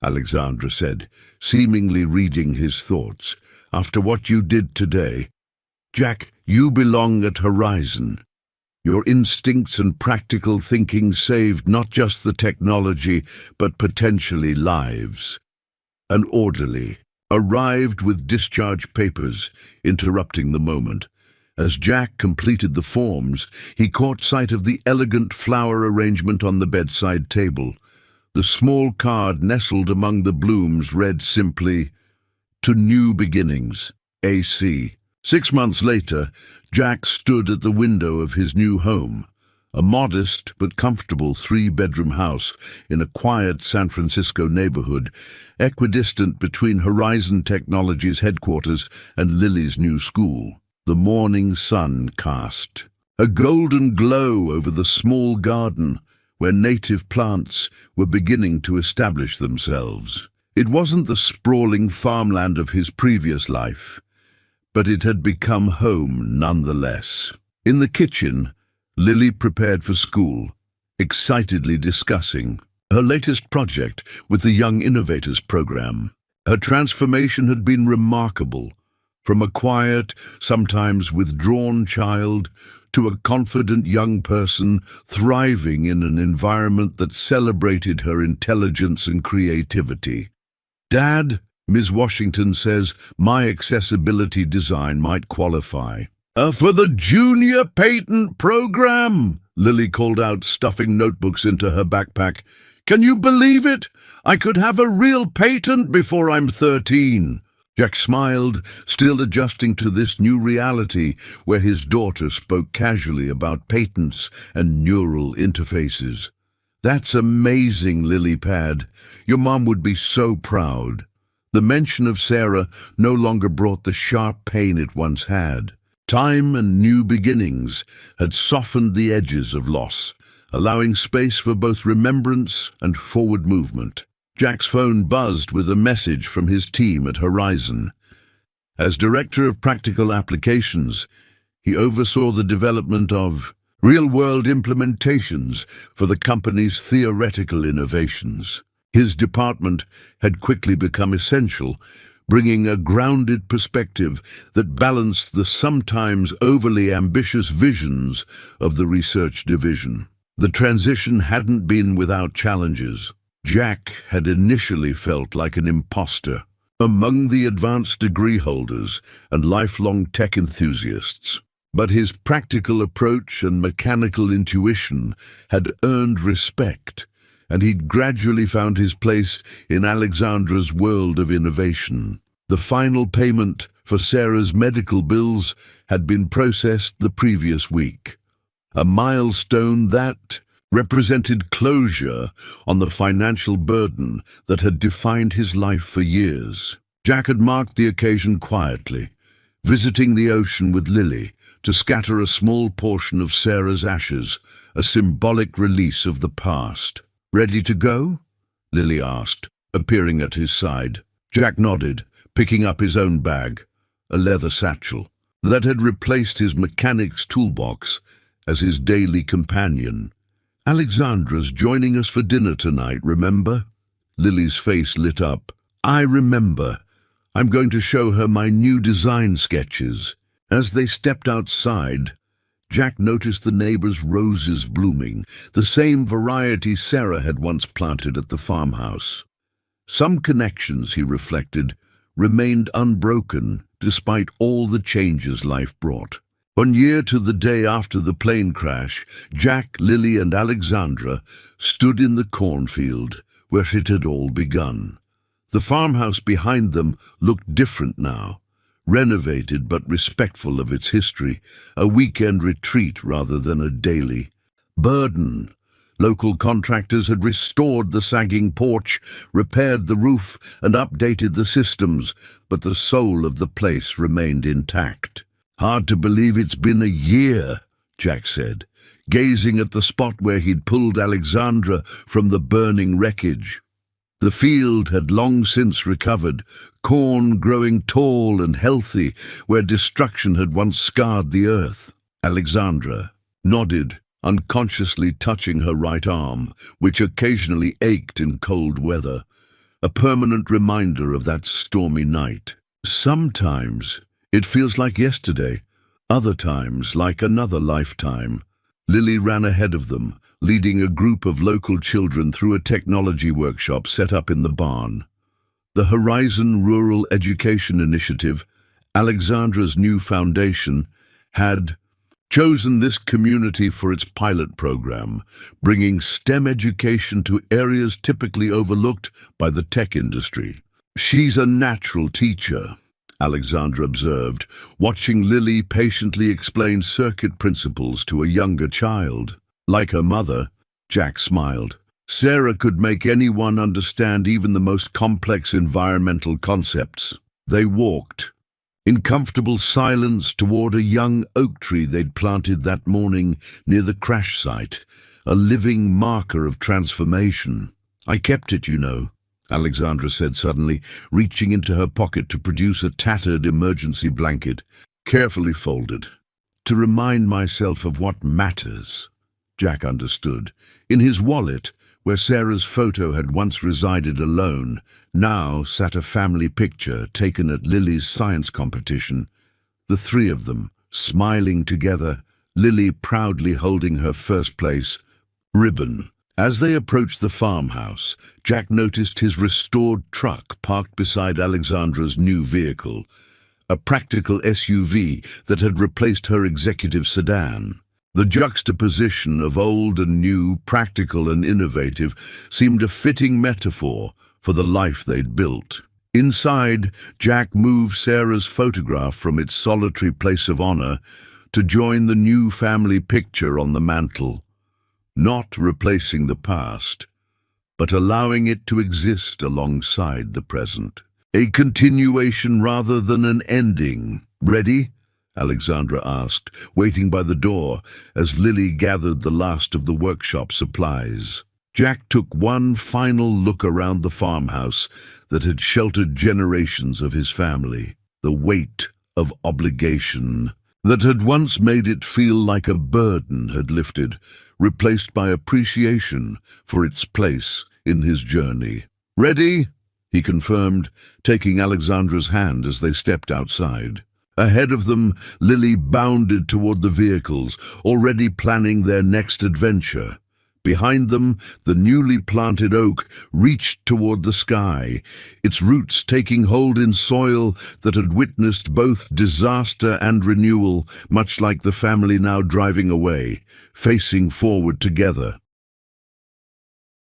Alexandra said, seemingly reading his thoughts. "After what you did today, Jack, you belong at Horizon. Your instincts and practical thinking saved not just the technology, but potentially lives." An orderly arrived with discharge papers, interrupting the moment. As Jack completed the forms, he caught sight of the elegant flower arrangement on the bedside table. The small card nestled among the blooms read simply, "To New Beginnings, AC." 6 months later, Jack stood at the window of his new home. a modest but comfortable three-bedroom house in a quiet San Francisco neighborhood, equidistant between Horizon Technologies headquarters and Lily's new school. The morning sun cast a golden glow over the small garden where native plants were beginning to establish themselves. It wasn't the sprawling farmland of his previous life, but it had become home nonetheless. In the kitchen, Lily prepared for school, excitedly discussing her latest project with the Young Innovators program. Her transformation had been remarkable, from a quiet, sometimes withdrawn child to a confident young person thriving in an environment that celebrated her intelligence and creativity. "Dad," Ms. Washington says, "my accessibility design might qualify." "For the Junior Patent Program," Lily called out, stuffing notebooks into her backpack. "Can you believe it? I could have a real patent before I'm 13. Jack smiled, still adjusting to this new reality where his daughter spoke casually about patents and neural interfaces. "That's amazing, Lily Pad. Your mom would be so proud." The mention of Sarah no longer brought the sharp pain it once had. Time and new beginnings had softened the edges of loss, allowing space for both remembrance and forward movement. Jack's phone buzzed with a message from his team at Horizon. As Director of Practical Applications, he oversaw the development of real-world implementations for the company's theoretical innovations. His department had quickly become essential, bringing a grounded perspective that balanced the sometimes overly ambitious visions of the research division. The transition hadn't been without challenges. Jack had initially felt like an imposter among the advanced degree holders and lifelong tech enthusiasts. But his practical approach and mechanical intuition had earned respect, and he'd gradually found his place in Alexandra's world of innovation. The final payment for Sarah's medical bills had been processed the previous week, a milestone that represented closure on the financial burden that had defined his life for years. Jack had marked the occasion quietly, visiting the ocean with Lily to scatter a small portion of Sarah's ashes, a symbolic release of the past. "Ready to go?" Lily asked, appearing at his side. Jack nodded, picking up his own bag, a leather satchel, that had replaced his mechanic's toolbox as his daily companion. "Alexandra's joining us for dinner tonight, remember?" Lily's face lit up. "I remember. I'm going to show her my new design sketches." As they stepped outside, Jack noticed the neighbor's roses blooming, the same variety Sarah had once planted at the farmhouse. Some connections, he reflected, remained unbroken despite all the changes life brought. 1 year to the day after the plane crash, Jack, Lily, and Alexandra stood in the cornfield where it had all begun. The farmhouse behind them looked different now, renovated but respectful of its history, a weekend retreat rather than a daily burden. Local contractors had restored the sagging porch, repaired the roof, and updated the systems, but the soul of the place remained intact. "Hard to believe it's been a year," Jack said, gazing at the spot where he'd pulled Alexandra from the burning wreckage. The field had long since recovered, corn growing tall and healthy where destruction had once scarred the earth. Alexandra nodded, unconsciously touching her right arm, which occasionally ached in cold weather, a permanent reminder of that stormy night. "Sometimes it feels like yesterday, other times like another lifetime." Lily ran ahead of them, leading a group of local children through a technology workshop set up in the barn. The Horizon Rural Education Initiative, Alexandra's new foundation, had chosen this community for its pilot program, bringing STEM education to areas typically overlooked by the tech industry. "She's a natural teacher," Alexandra observed, watching Lily patiently explain circuit principles to a younger child. Like her mother, Jack smiled. Sarah could make anyone understand even the most complex environmental concepts. They walked in comfortable silence toward a young oak tree they'd planted that morning near the crash site, a living marker of transformation. "I kept it, you know," Alexandra said suddenly, reaching into her pocket to produce a tattered emergency blanket, carefully folded. "To remind myself of what matters." Jack understood. In his wallet, where Sarah's photo had once resided alone, now sat a family picture taken at Lily's science competition. The three of them, smiling together, Lily proudly holding her first place ribbon. As they approached the farmhouse, Jack noticed his restored truck parked beside Alexandra's new vehicle, a practical SUV that had replaced her executive sedan. The juxtaposition of old and new, practical and innovative, seemed a fitting metaphor for the life they'd built. Inside, Jack moved Sarah's photograph from its solitary place of honor to join the new family picture on the mantel, not replacing the past, but allowing it to exist alongside the present. A continuation rather than an ending. "Ready?" Alexandra asked, waiting by the door as Lily gathered the last of the workshop supplies. Jack took one final look around the farmhouse that had sheltered generations of his family. The weight of obligation that had once made it feel like a burden had lifted, replaced by appreciation for its place in his journey. "Ready?" he confirmed, taking Alexandra's hand as they stepped outside. Ahead of them, Lily bounded toward the vehicles, already planning their next adventure. Behind them, the newly planted oak reached toward the sky, its roots taking hold in soil that had witnessed both disaster and renewal, much like the family now driving away, facing forward together.